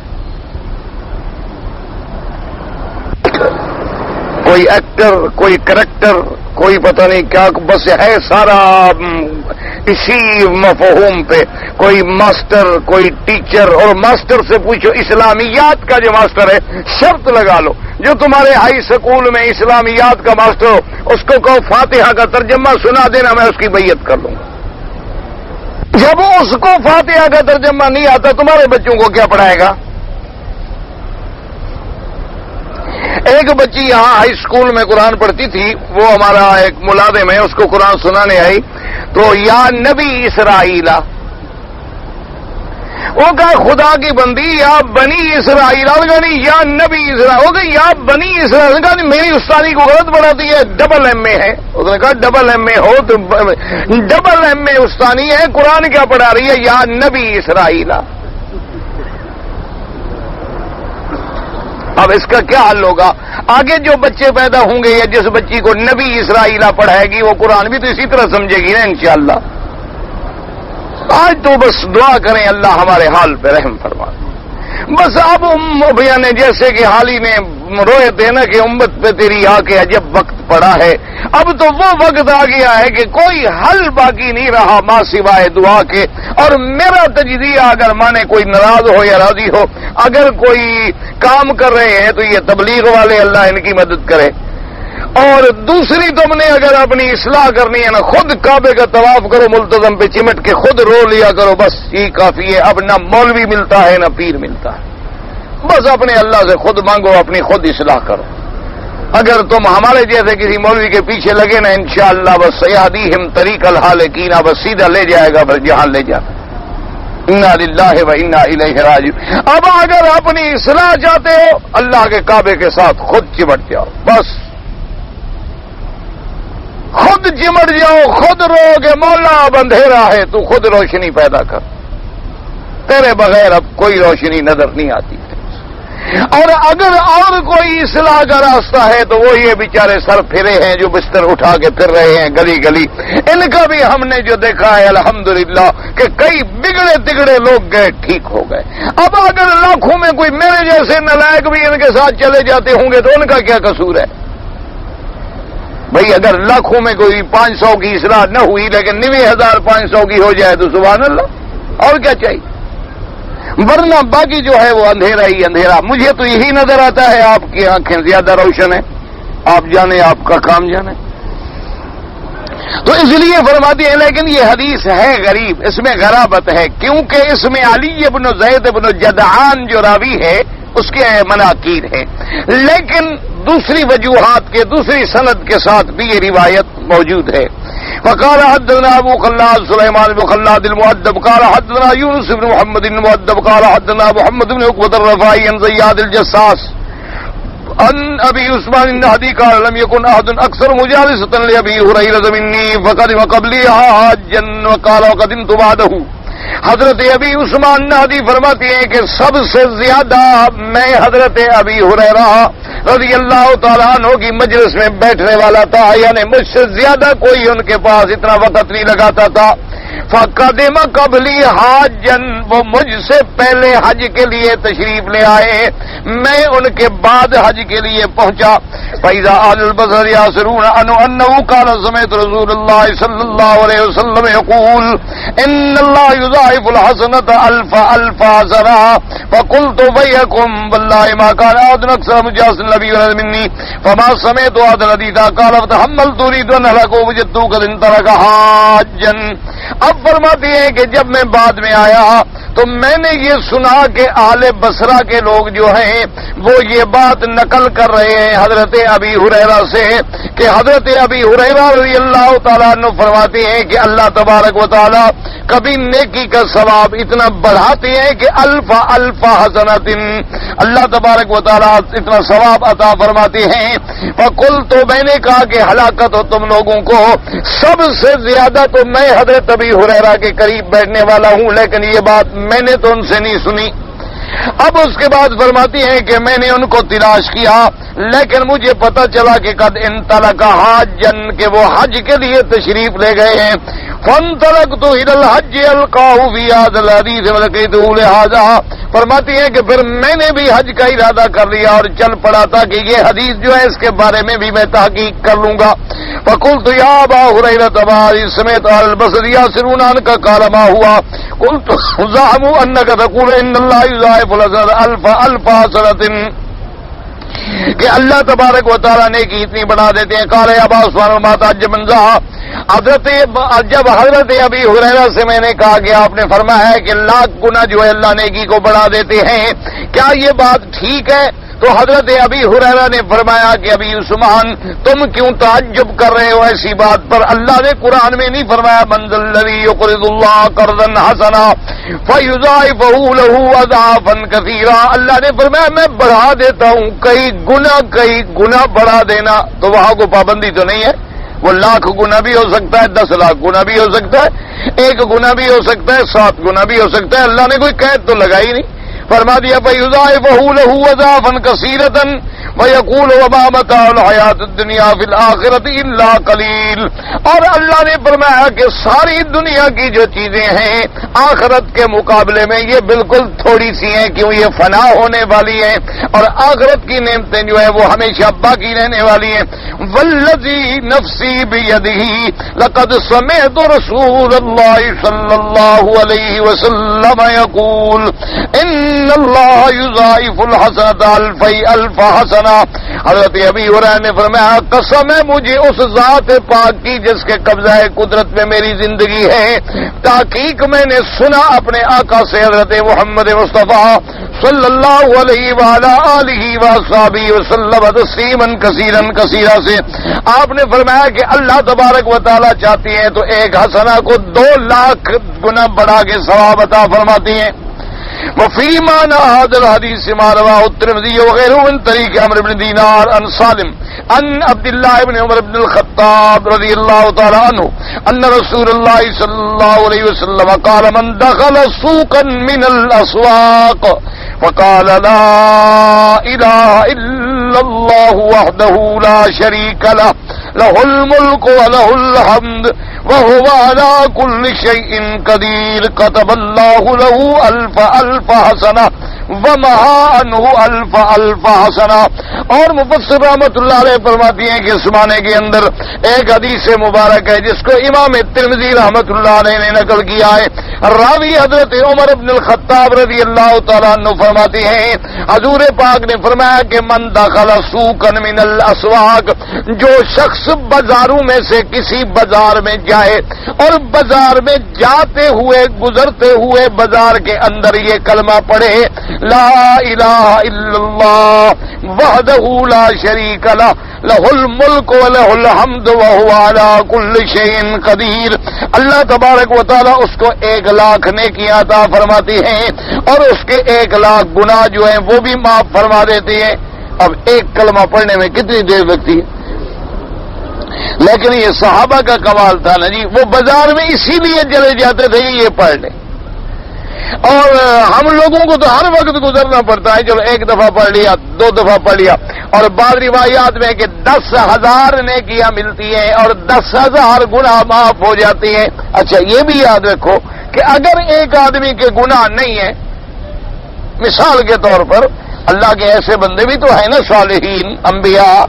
کوئی ایکٹر، کوئی کریکٹر، کوئی پتہ نہیں کیا، بس ہے سارا اسی مفہوم پہ۔ کوئی ماسٹر، کوئی ٹیچر، اور ماسٹر سے پوچھو اسلامیات کا جو ماسٹر ہے، شرط لگا لو جو تمہارے ہائی سکول میں اسلامیات کا ماسٹر ہو، اس کو کہو فاتحہ کا ترجمہ سنا دینا، میں اس کی بیعت کر لوں گا۔ جب اس کو فاتحہ کا ترجمہ نہیں آتا، تمہارے بچوں کو کیا پڑھائے گا؟ ایک بچی یہاں ہائی اسکول میں قرآن پڑھتی تھی، وہ ہمارا ایک ملازم ہے، اس کو قرآن سنانے آئی تو یا نبی اسرائیلا، وہ کہا خدا کی بندی یا بنی اسرائیل، نہیں یا نبی اسرائیل، وہ کہ یا بنی اسرائیل، کہا میری استادی کو غلط پڑھاتی ہے، ڈبل ایم اے ہے۔ اس نے کہا ڈبل ایم اے ہو تو ڈبل ایم اے استانی ہے، قرآن کیا پڑھا رہی ہے؟ یا نبی اسرائیلا۔ اب اس کا کیا حل ہوگا؟ آگے جو بچے پیدا ہوں گے یا جس بچی کو نبی اسرائیلا پڑھائے گی وہ قرآن بھی تو اسی طرح سمجھے گی نا انشاءاللہ۔ آج تو بس دعا کریں اللہ ہمارے حال پہ رحم فرما۔ بس اب بھیا نے جیسے کہ حال ہی میں روئے تھے نا کہ امت پہ تیری آ کے عجب وقت پڑا ہے، اب تو وہ وقت آ گیا ہے کہ کوئی حل باقی نہیں رہا ماں سوائے دعا کے۔ اور میرا تجزیہ، اگر مانے کوئی ناراض ہو یا راضی ہو، اگر کوئی کام کر رہے ہیں تو یہ تبلیغ والے، اللہ ان کی مدد کرے۔ اور دوسری تم نے اگر اپنی اصلاح کرنی ہے نا، خود کعبے کا طواف کرو ملتزم پہ چمٹ کے، خود رو لیا کرو، بس یہ کافی ہے۔ اب نہ مولوی ملتا ہے نہ پیر ملتا ہے، بس اپنے اللہ سے خود مانگو، اپنی خود اصلاح کرو۔ اگر تم ہمارے جیسے کسی مولوی کے پیچھے لگے نا، انشاءاللہ بس سیہدیہم طریق الحالکین، بس سیدھا لے جائے گا بس جہاں لے جاتا۔ انا للہ و انا الیہ راجعون۔ اب اگر اپنی اصلاح چاہتے ہو، اللہ کے کعبے کے ساتھ خود چمٹ جاؤ، بس خود خود چمٹ جاؤ، خود رو کہ مولا اب اندھیرا ہے، تو خود روشنی پیدا کر، تیرے بغیر اب کوئی روشنی نظر نہیں آتی۔ اور اگر اور کوئی اصلاح کا راستہ ہے تو وہ یہ بیچارے سر پھرے ہیں جو بستر اٹھا کے پھر رہے ہیں گلی گلی، ان کا بھی ہم نے جو دیکھا ہے الحمدللہ کہ کئی بگڑے تگڑے لوگ گئے ٹھیک ہو گئے۔ اب اگر لاکھوں میں کوئی میرے جیسے نالائق بھی ان کے ساتھ چلے جاتے ہوں گے تو ان کا کیا قصور ہے؟ بھئی اگر لاکھوں میں کوئی 500 کی اصلاح نہ ہوئی لیکن 9,500 کی ہو جائے تو سبحان اللہ، اور کیا چاہیے؟ ورنہ باقی جو ہے وہ اندھیرا ہی اندھیرا۔ مجھے تو یہی نظر آتا ہے، آپ کی آنکھیں زیادہ روشن ہیں، آپ جانے، آپ کا کام جانے۔ تو اس لیے فرماتے ہیں لیکن یہ حدیث ہے غریب، اس میں غرابت ہے، کیونکہ اس میں علی بن زید بن جدعان جو راوی ہے اس کے مناکیر ہیں، لیکن دوسری وجوہات کے دوسری سند کے ساتھ بھی یہ روایت موجود ہے۔ وقال حدثنا ابو خلاد سليمان بن خلاد المؤدب قال حدثنا يونس بن محمد المؤدب قال حدثنا محمد بن عقبة الرفاعي عن زياد الجساس عن ابي عثمان النهدي قال لم يكن احد اكثر مجالسة لابي هريرة مني فقدم قبلي حاجا وقال وقدمت بعده۔ حضرت ابی عثمان نہدی فرماتے ہیں کہ سب سے زیادہ میں حضرت ابی ہریرہ رضی اللہ تعالیٰ عنہ کی مجلس میں بیٹھنے والا تھا، یعنی مجھ سے زیادہ کوئی ان کے پاس اتنا وقت نہیں لگاتا تھا۔ فقدم قبلی حاجن، وہ مجھ سے پہلے حج کے لیے تشریف لے آئے، میں ان کے بعد حج کے لیے پہنچا۔ فإذا أهل البصر يأسرون أنه قال سمعت رسول الله صلى الله عليه وسلم يقول إن الله يضاعف الحسنة ألف حسنة، فقلت بيكم والله ما كان أحد أكثر مجالسا لأبي مني فما سمعت هذا الحديث قال فتحملت أريد أن أهلك ووجدت قد انطلق حاجا۔ اب فرماتے ہیں کہ جب میں بعد میں آیا تو میں نے یہ سنا کہ اہل بصرہ کے لوگ جو ہیں وہ یہ بات نقل کر رہے ہیں حضرت ابی ہریرہ سے کہ حضرت ابی ہریرہ رضی اللہ تعالیٰ عنہ فرماتے ہیں کہ اللہ تبارک و تعالیٰ کبھی نیکی کا ثواب اتنا بڑھاتے ہیں کہ الف حسنۃ، اللہ تبارک و تعالیٰ اتنا ثواب عطا فرماتے ہیں۔ فقلت، تو میں نے کہا کہ ہلاکت ہو تم لوگوں کو، سب سے زیادہ تو میں حضرت ابی ہریرہ کے قریب بیٹھنے والا ہوں، لیکن یہ بات میں نے تو ان سے نہیں سنی۔ اب اس کے بعد فرماتی ہیں کہ میں نے ان کو تلاش کیا لیکن مجھے پتا چلا کہ قد انطلق حاجن، کہ وہ حج کے لیے تشریف لے گئے ہیں۔ فانطلقت الى الحج القاه في هذا الحديث ولقيته لهذا، فرماتی ہیں کہ پھر میں نے بھی حج کا ارادہ کر لیا اور چل پڑا تھا کہ یہ حدیث جو ہے اس کے بارے میں بھی میں تحقیق کر لوں گا۔ فقلت يا ابا هريرة ما سمعت اهل البصر يسرون عنك قال ما هو؟ قلت زعموا انك تقول ان الله يضاعف الف حسنة، کہ اللہ تبارک و تعالیٰ نے کی اتنی بنا دیتے ہیں۔ قال یا ابا عثمان ما تعجب منها، جب حضرت ابی ہریرہ سے میں نے کہا کہ آپ نے فرمایا ہے کہ لاکھ گنا جو ہے اللہ نیکی کو بڑھا دیتے ہیں، کیا یہ بات ٹھیک ہے؟ تو حضرت ابی ہریرہ نے فرمایا کہ ابی عثمان تم کیوں تعجب کر رہے ہو ایسی بات پر؟ اللہ نے قرآن میں نہیں فرمایا من ذا الذی یقرض اللہ قرضا حسنا فیضاعفہ لہ اضعافا کثیرا، اللہ نے فرمایا میں بڑھا دیتا ہوں، کئی گنا بڑھا دینا، تو وہاں کو پابندی تو نہیں ہے، وہ لاکھ گنا بھی ہو سکتا ہے، 10 لاکھ گنا بھی ہو سکتا ہے، 1 گنا بھی ہو سکتا ہے، 7 گنا بھی ہو سکتا ہے، اللہ نے کوئی قید تو لگائی نہیں۔ فرما دیا فَيُضَاعِفُهُ لَهُ أَضْعَافًا كَثِيرَةً وَيَقُولُ وَمَا مَتَاعُ الْحَيَاةِ الدُّنْيَا فِي الْآخِرَةِ إِلَّا قَلِيلٌ، اور اللہ نے فرمایا کہ ساری دنیا کی جو چیزیں ہیں آخرت کے مقابلے میں یہ بالکل تھوڑی سی ہیں، کیوں یہ فنا ہونے والی ہیں، اور آخرت کی نعمتیں جو ہے وہ ہمیشہ باقی رہنے والی ہیں۔ وَالَّذِي نَفْسِي بِيَدِهِ لَقَدْ سَمِعْتُ رَسُولَ اللَّهِ صَلَّى اللَّهُ عَلَيْهِ وَسَلَّمَ يَقُولُ ان اللہ یضاعف الحسنۃ الف حسنہ، حضرت ابی ہریرہ نے فرمایا قسم ہے مجھے اس ذات پاک کی جس کے قبضہ قدرت میں میری زندگی ہے، تحقیق میں نے سنا اپنے آقا سے حضرت محمد مصطفیٰ صلی اللہ علیہ وآلہ آلہ وصحبہ وسلم تسلیما کثیرا کثیرا سے، آپ نے فرمایا کہ اللہ تبارک و تعالی چاہتی ہیں تو ایک حسنہ کو 2 لاکھ گنا بڑھا کے ثواب عطا فرماتی ہیں۔ وفي معنى هذا الحديث ما رواه الترمذي وغيره من طريق عمرو بن دينار عن سالم عن عبد الله بن عمر بن الخطاب رضي الله تعالى عنه أن رسول الله صلى الله عليه وسلم قال من دخل سوقا من الأسواق فقال لا إله إلا الله وحده لا شريك له له الملك وله الحمد وهو على كل شيء قدير كتب الله له ألف حسنة ومحى عنه ألف حسنة. اور مفسر رحمۃ اللہ علیہ فرماتی ہیں کہ اس معنی کے اندر ایک حدیث مبارک ہے جس کو امام ترمذی رحمۃ اللہ علیہ نے نقل کیا ہے. راوی حضرت عمر بن الخطاب رضی اللہ تعالیٰ عنہ فرماتے ہیں حضور پاک نے فرمایا کہ من دخل سوقا من الاسواق، جو شخص بازاروں میں سے کسی بازار میں جائے اور بازار میں جاتے ہوئے گزرتے ہوئے بازار کے اندر یہ کلمہ پڑھے لا الہ الا اللہ وحدہ لا شریک لہ لہ الملک ولہ الحمد وہو علی کل شیء قدیر، اللہ تبارک و تعالی اس کو 1,00,000 نیکیاں عطا فرماتی ہیں اور اس کے 1,00,000 گناہ جو ہیں وہ بھی معاف فرما دیتی ہیں. اب ایک کلمہ پڑھنے میں کتنی دیر لگتی ہے؟ لیکن یہ صحابہ کا کمال تھا نا جی، وہ بازار میں اسی لیے چلے جاتے تھے یہ پڑھ لیں. اور ہم لوگوں کو تو ہر وقت گزرنا پڑتا ہے، چلو ایک دفعہ پڑھ لیا 2 دفعہ پڑھ لیا. اور بعض روایات میں کہ 10,000 نیکیاں ملتی ہیں اور 10,000 گناہ معاف ہو جاتی ہیں. اچھا یہ بھی یاد رکھو کہ اگر ایک آدمی کے گناہ نہیں ہیں، مثال کے طور پر اللہ کے ایسے بندے بھی تو ہیں نا، صالحین، انبیاء،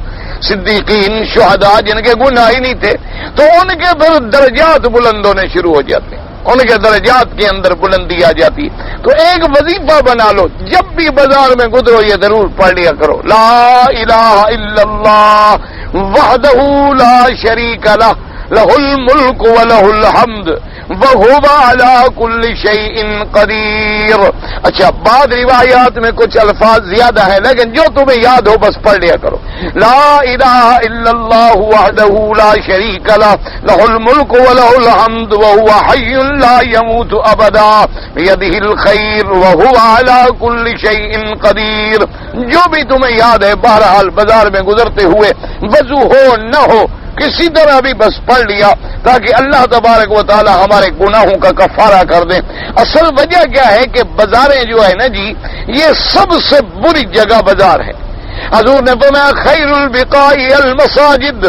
صدیقین، شہداء، جن کے گناہ ہی نہیں تھے، تو ان کے پھر درجات بلند ہونے شروع ہو جاتے ہیں، ان کے درجات کے اندر بلندی آ جاتی. تو ایک وظیفہ بنا لو، جب بھی بازار میں گزرو یہ ضرور پڑھ لیا کرو لا الہ الا اللہ وحدہ لا شریک لہ لہ الملک ولہ الحمد وہو علی کل شیء قدیر. اچھا بعض روایات میں کچھ الفاظ زیادہ ہیں لیکن جو تمہیں یاد ہو بس پڑھ لیا کرو لا الہ الا اللہ وحدہ لا شریک لہ لہ الملک ولہ الحمد وہو حی لا یموت ابدا بیدہ الخیر وہو علی کل شیء قدیر. جو بھی تمہیں یاد ہے بہرحال بازار میں گزرتے ہوئے وضو ہو نہ ہو کسی طرح بھی بس پڑھ لیا تاکہ اللہ تبارک و تعالی ہمارے گناہوں کا کفارہ کر دیں. اصل وجہ کیا ہے کہ بازاریں جو ہے نا جی یہ سب سے بری جگہ بازار ہے. حضور نے فرمایا خیر البقاء المساجد،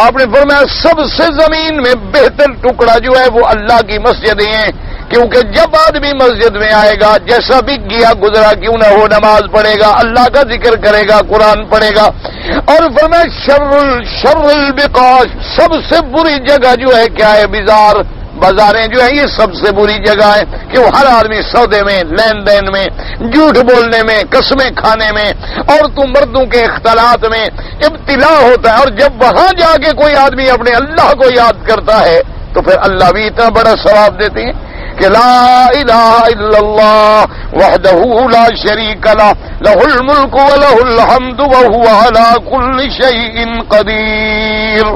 آپ نے فرمایا سب سے زمین میں بہتر ٹکڑا جو ہے وہ اللہ کی مسجدیں ہیں، کیونکہ جب آدمی مسجد میں آئے گا جیسا بھی گیا گزرا کیوں نہ ہو نماز پڑھے گا، اللہ کا ذکر کرے گا، قرآن پڑھے گا. اور فرمایا شر البقاء، سب سے بری جگہ جو ہے کیا ہے بازاریں جو ہیں یہ سب سے بری جگہ ہے، کہ وہ ہر آدمی سودے میں، لین دین میں، جھوٹ بولنے میں، قسمیں کھانے میں، عورتوں مردوں کے اختلاط میں ابتلا ہوتا ہے. اور جب وہاں جا کے کوئی آدمی اپنے اللہ کو یاد کرتا ہے تو پھر اللہ بھی اتنا بڑا ثواب دیتے ہیں کہ لا الہ الا اللہ وحدہ لا شریک لہ لہ الملک ولہ الحمد وہو علی کل شیء قدیر.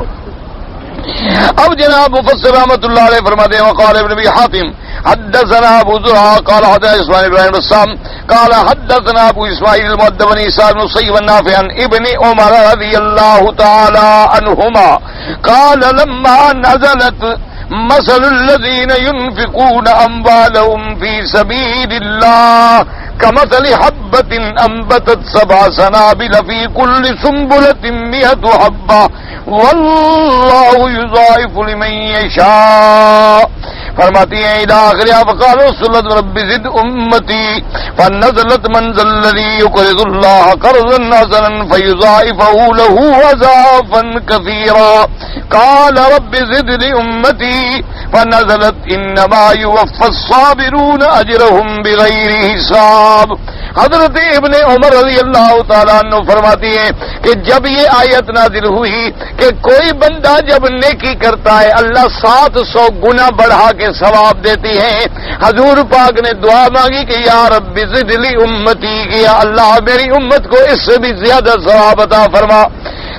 اب جناب مفسر رحمۃ اللہ علیہ فرماتے ہیں وقال ابن ابی حاتم حدثنا ابو زرعہ قال حدثنا اسماعیل بن بسام قال حدثنا ابو اسماعیل المؤدب بن عیسیٰ بن صیب النافع عن ابن عمر رضی اللہ تعالی عنہما قال لما نزلت مثل الذين ينفقون أموالهم في سبيل الله كمثل حبة أنبتت 7 سنابل في كل سنبلة 100 حبة والله يضاعف لمن يشاء. فرماتی ہیں الى آخر فقال رسول اللہ رب زد امتی فنزلت منزل الذي يقرض الله قرضا حسنا فيضاعفه له اضعافا كثيرا. قال رب زد لامتی فنزلت انما يوفى الصابرون اجرهم بغیر حساب. حضرت ابن عمر رضی اللہ تعالیٰ عنہ فرماتی ہیں کہ جب یہ آیت نازل ہوئی کہ کوئی بندہ جب نیکی کرتا ہے اللہ 700 گنا بڑھا کے ثواب دیتی ہیں. حضور پاک نے دعا مانگی کہ یا رب زد لی امتی، کہ یا اللہ میری امت کو اس سے بھی زیادہ ثواب عطا فرما.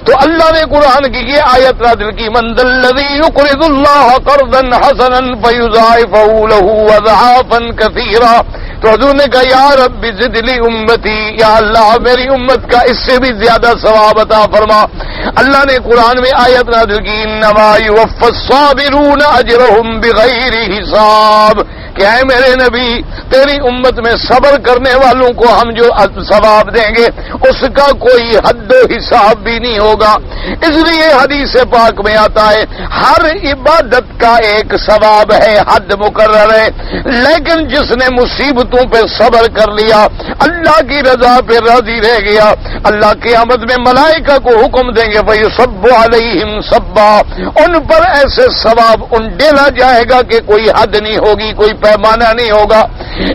تو اللہ نے قرآن کی یہ آیت نازل کی من ذا الذی یقرض اللہ قرضا حسنا فیضاعفہ لہ اضعافا کثیرا. تو حضور نے کہا یا رب زد لی امتی، یا اللہ میری امت کا اس سے بھی زیادہ ثواب عطا فرما۔ اللہ نے قرآن میں آیت نازل کی انما یوفی الصابرون اجرهم بغیر حساب، کہ اے میرے نبی تیری امت میں صبر کرنے والوں کو ہم جو ثواب دیں گے اس کا کوئی حد و حساب بھی نہیں ہوگا۔ اس لیے حدیث پاک میں آتا ہے ہر عبادت کا ایک ثواب ہے، حد مقرر ہے، لیکن جس نے مصیبتوں پہ صبر کر لیا، اللہ کی رضا پہ راضی رہ گیا، اللہ قیامت میں ملائکہ کو حکم دیں گے فَيُصَبُّ عَلَيْهِمْ صَبًّا، ان پر ایسے ثواب ڈیلا جائے گا کہ کوئی حد نہیں ہوگی، کوئی پیمانہ نہیں ہوگا۔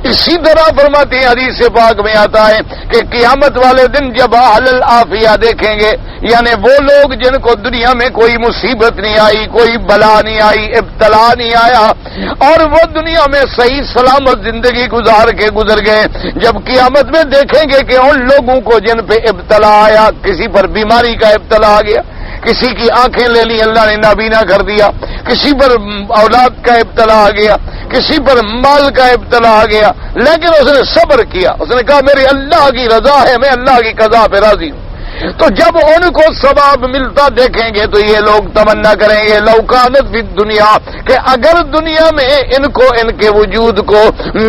اسی طرح فرماتے ہیں حدیث پاک میں آتا ہے کہ قیامت والے دن جب اہل العافیہ دیکھیں گے، یعنی وہ لوگ جن کو دنیا میں کوئی مصیبت نہیں آئی، کوئی بلا نہیں آئی، ابتلا نہیں آیا، اور وہ دنیا میں صحیح سلامت زندگی گزار کے گزر گئے، جب قیامت میں دیکھیں گے کہ ان لوگوں کو جن پہ ابتلا آیا، کسی پر بیماری کا ابتلا آ گیا، کسی کی آنکھیں لے لی اللہ نے نابینا کر دیا، کسی پر اولاد کا ابتلا آ گیا، کسی پر مال کا ابتلا آ گیا، لیکن اس نے صبر کیا، اس نے کہا میری اللہ کی رضا ہے، میں اللہ کی قضا پہ راضی ہوں۔ تو جب ان کو ثواب ملتا دیکھیں گے تو یہ لوگ تمنا کریں گے لو کانت فی الدنیا، کہ اگر دنیا میں ان کو ان کے وجود کو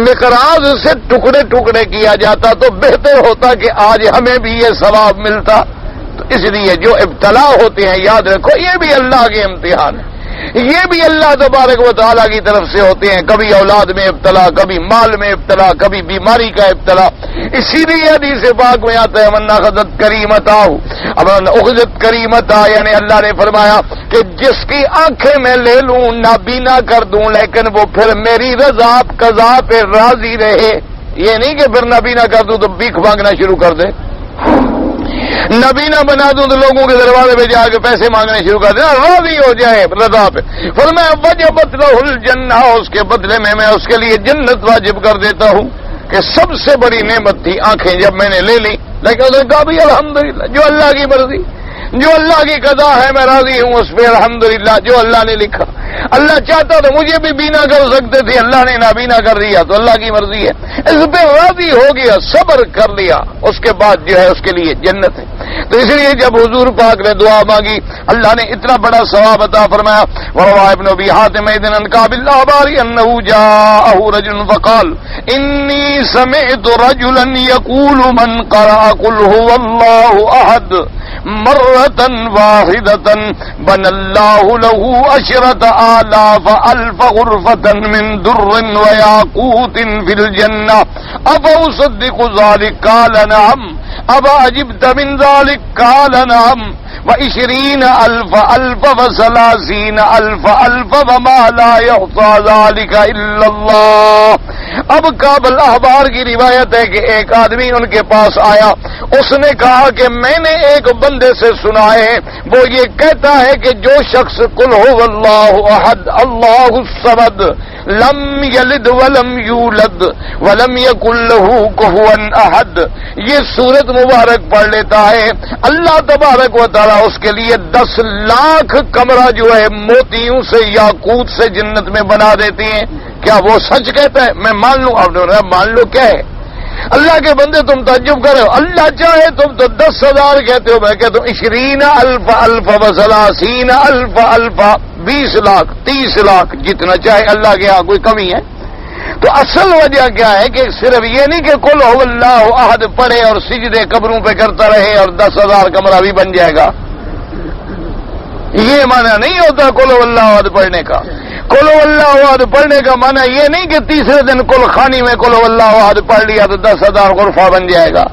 مقراض سے ٹکڑے ٹکڑے کیا جاتا تو بہتر ہوتا کہ آج ہمیں بھی یہ ثواب ملتا۔ تو اس لیے جو ابتلا ہوتے ہیں یاد رکھو یہ بھی اللہ کے امتحان ہے، یہ بھی اللہ تبارک و تعالیٰ کی طرف سے ہوتے ہیں، کبھی اولاد میں ابتلا، کبھی مال میں ابتلا، کبھی بیماری کا ابتلا۔ اسی لیے حدیث پاک میں آتا ہے من اخذت کریمتا، اخذت کریمتا، یعنی اللہ نے فرمایا کہ جس کی آنکھیں میں لے لوں، نابینا کر دوں، لیکن وہ پھر میری رضا قضا پہ راضی رہے، یہ نہیں کہ پھر نابینا کر دوں تو بھیک مانگنا شروع کر دے، نبینا بنا دوں تو لوگوں کے دروازے پہ جا کے پیسے مانگنے شروع کر دینا، راضی ہو جائے رضا پہ۔ فرمایا وجبت لہ الجنہ، اس کے بدلے میں اس کے لیے جنت واجب کر دیتا ہوں، کہ سب سے بڑی نعمت تھی آنکھیں جب میں نے لے لی، لیکن اس نے کہا بھی الحمدللہ، جو اللہ کی مرضی، جو اللہ کی قضا ہے میں راضی ہوں اس پہ، الحمدللہ جو اللہ نے لکھا۔ اللہ چاہتا تو مجھے بھی بینا کر سکتے تھے، اللہ نے نابینا کر دیا تو اللہ کی مرضی ہے، اس پہ راضی ہو گیا، صبر کر لیا، اس کے بعد جو ہے اس کے لیے جنت ہے۔ تو اس لیے جب حضور پاک نے دعا مانگی اللہ نے اتنا بڑا ثواب عطا فرمایا۔ وروى ابن ابي حاتم عن كعب الاحبار انه جاءه رجل فقال اني سمعت رجلا يقول من قرأ قل هو الله احد مرة واحدة بنى الله له 10,000 ألف غرفة من در وياقوت في الجنة أفأصدق ذلك قال نعم أفأعجبت من ذلك قال نعم 20,000 ألف 30,000 ألف وما لا يحصى ذلك إلا الله۔ اب کعب الاحبار کی روایت ہے کہ ایک آدمی ان کے پاس آیا، اس نے کہا کہ میں نے ایک بندے سے سنا ہے، وہ یہ کہتا ہے کہ جو شخص قل هو اللہ احد اللہ الصمد لم یلد ولم یولد ولم یکن له کفوا احد، یہ سورت مبارک پڑھ لیتا ہے، اللہ تبارک و تعالیٰ اس کے لیے 10 لاکھ کمرہ جو ہے موتیوں سے یاقوت سے جنت میں بنا دیتی ہیں۔ کیا وہ سچ کہتا ہے؟ میں مان لوں، آپ نے مان لو کیا ہے؟ اللہ کے بندے تم تعجب کر رہے ہو، اللہ چاہے تم تو 10,000 کہتے ہو، میں کہتا ہوں 20,000 ألف 30,000 ألف 20 لاکھ 30 لاکھ، جتنا چاہے اللہ کے ہاں کوئی کمی ہے؟ تو اصل وجہ کیا ہے کہ صرف یہ نہیں کہ قل هو اللہ احد پڑھے اور سجدے قبروں پہ کرتا رہے اور 10,000 کمرہ بھی بن جائے گا، یہ معنی نہیں ہوتا قل هو اللہ احد پڑھنے کا۔ قل هو اللہ احد پڑھنے کا معنی یہ نہیں کہ تیسرے دن کل خانی میں قل هو اللہ احد پڑھ لیا تو 10,000 غرفہ بن جائے گا،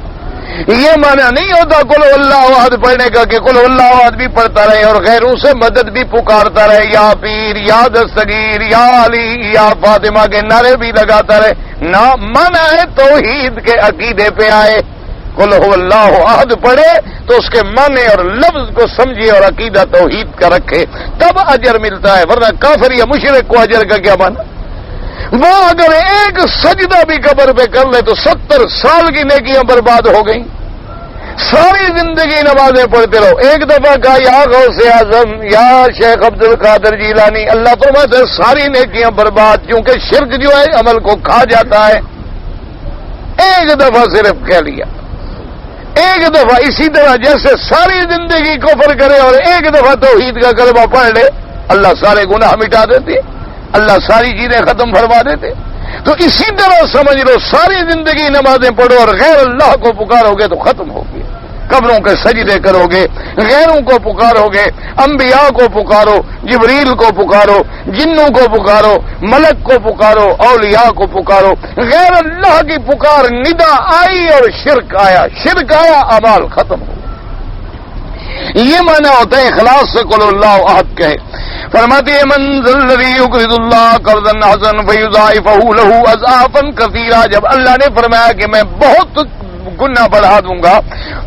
یہ معنی نہیں ہوتا قل هو اللہ احد پڑھنے کا کہ قل هو اللہ احد بھی پڑھتا رہے اور غیروں سے مدد بھی پکارتا رہے، یا پیر یا دستگیر یا علی یا فاطمہ کے نعرے بھی لگاتا رہے، نہ معنی ہے توحید کے عقیدے پہ آئے، قل هو اللہ احد پڑھے تو اس کے معنی اور لفظ کو سمجھے اور عقیدہ توحید کا رکھے، تب اجر ملتا ہے، ورنہ کافر یا مشرک کو اجر کا کیا معنی؟ وہ اگر ایک سجدہ بھی قبر پہ کر لے تو 70 سال کی نیکیاں برباد ہو گئیں، ساری زندگی نمازیں پڑھتے رہو، ایک دفعہ کہا یا غوث اعظم یا شیخ عبد القادر جیلانی، اللہ فرماتا ہے ساری نیکیاں برباد، کیونکہ شرک جو ہے عمل کو کھا جاتا ہے۔ ایک دفعہ صرف کہہ لیا، ایک دفعہ، اسی طرح جیسے ساری زندگی کفر کرے اور ایک دفعہ توحید کا کلمہ پڑھ لے، اللہ سارے گناہ مٹا دیتے، اللہ ساری چیزیں ختم فرما دیتے۔ تو اسی طرح سمجھ لو ساری زندگی نمازیں پڑھو اور غیر اللہ کو پکارو گے تو ختم ہوگی، قبروں کے سجدے کرو گے، غیروں کو پکارو گے، انبیاء کو پکارو، جبریل کو پکارو، جنوں کو پکارو، ملک کو پکارو، اولیاء کو پکارو، غیر اللہ کی پکار ندا آئی اور شرک آیا، اعمال ختم ہو۔ یہ معنی ہوتا ہے اخلاص سے قل اللہ احد کہے۔ فرماتے ہیں من ذا الذی یقرض اللہ قرضا حسنا فیضاعفہ لہ اضعافا کثیرا، جب اللہ نے فرمایا کہ میں بہت گناہ بڑھا دوں گا،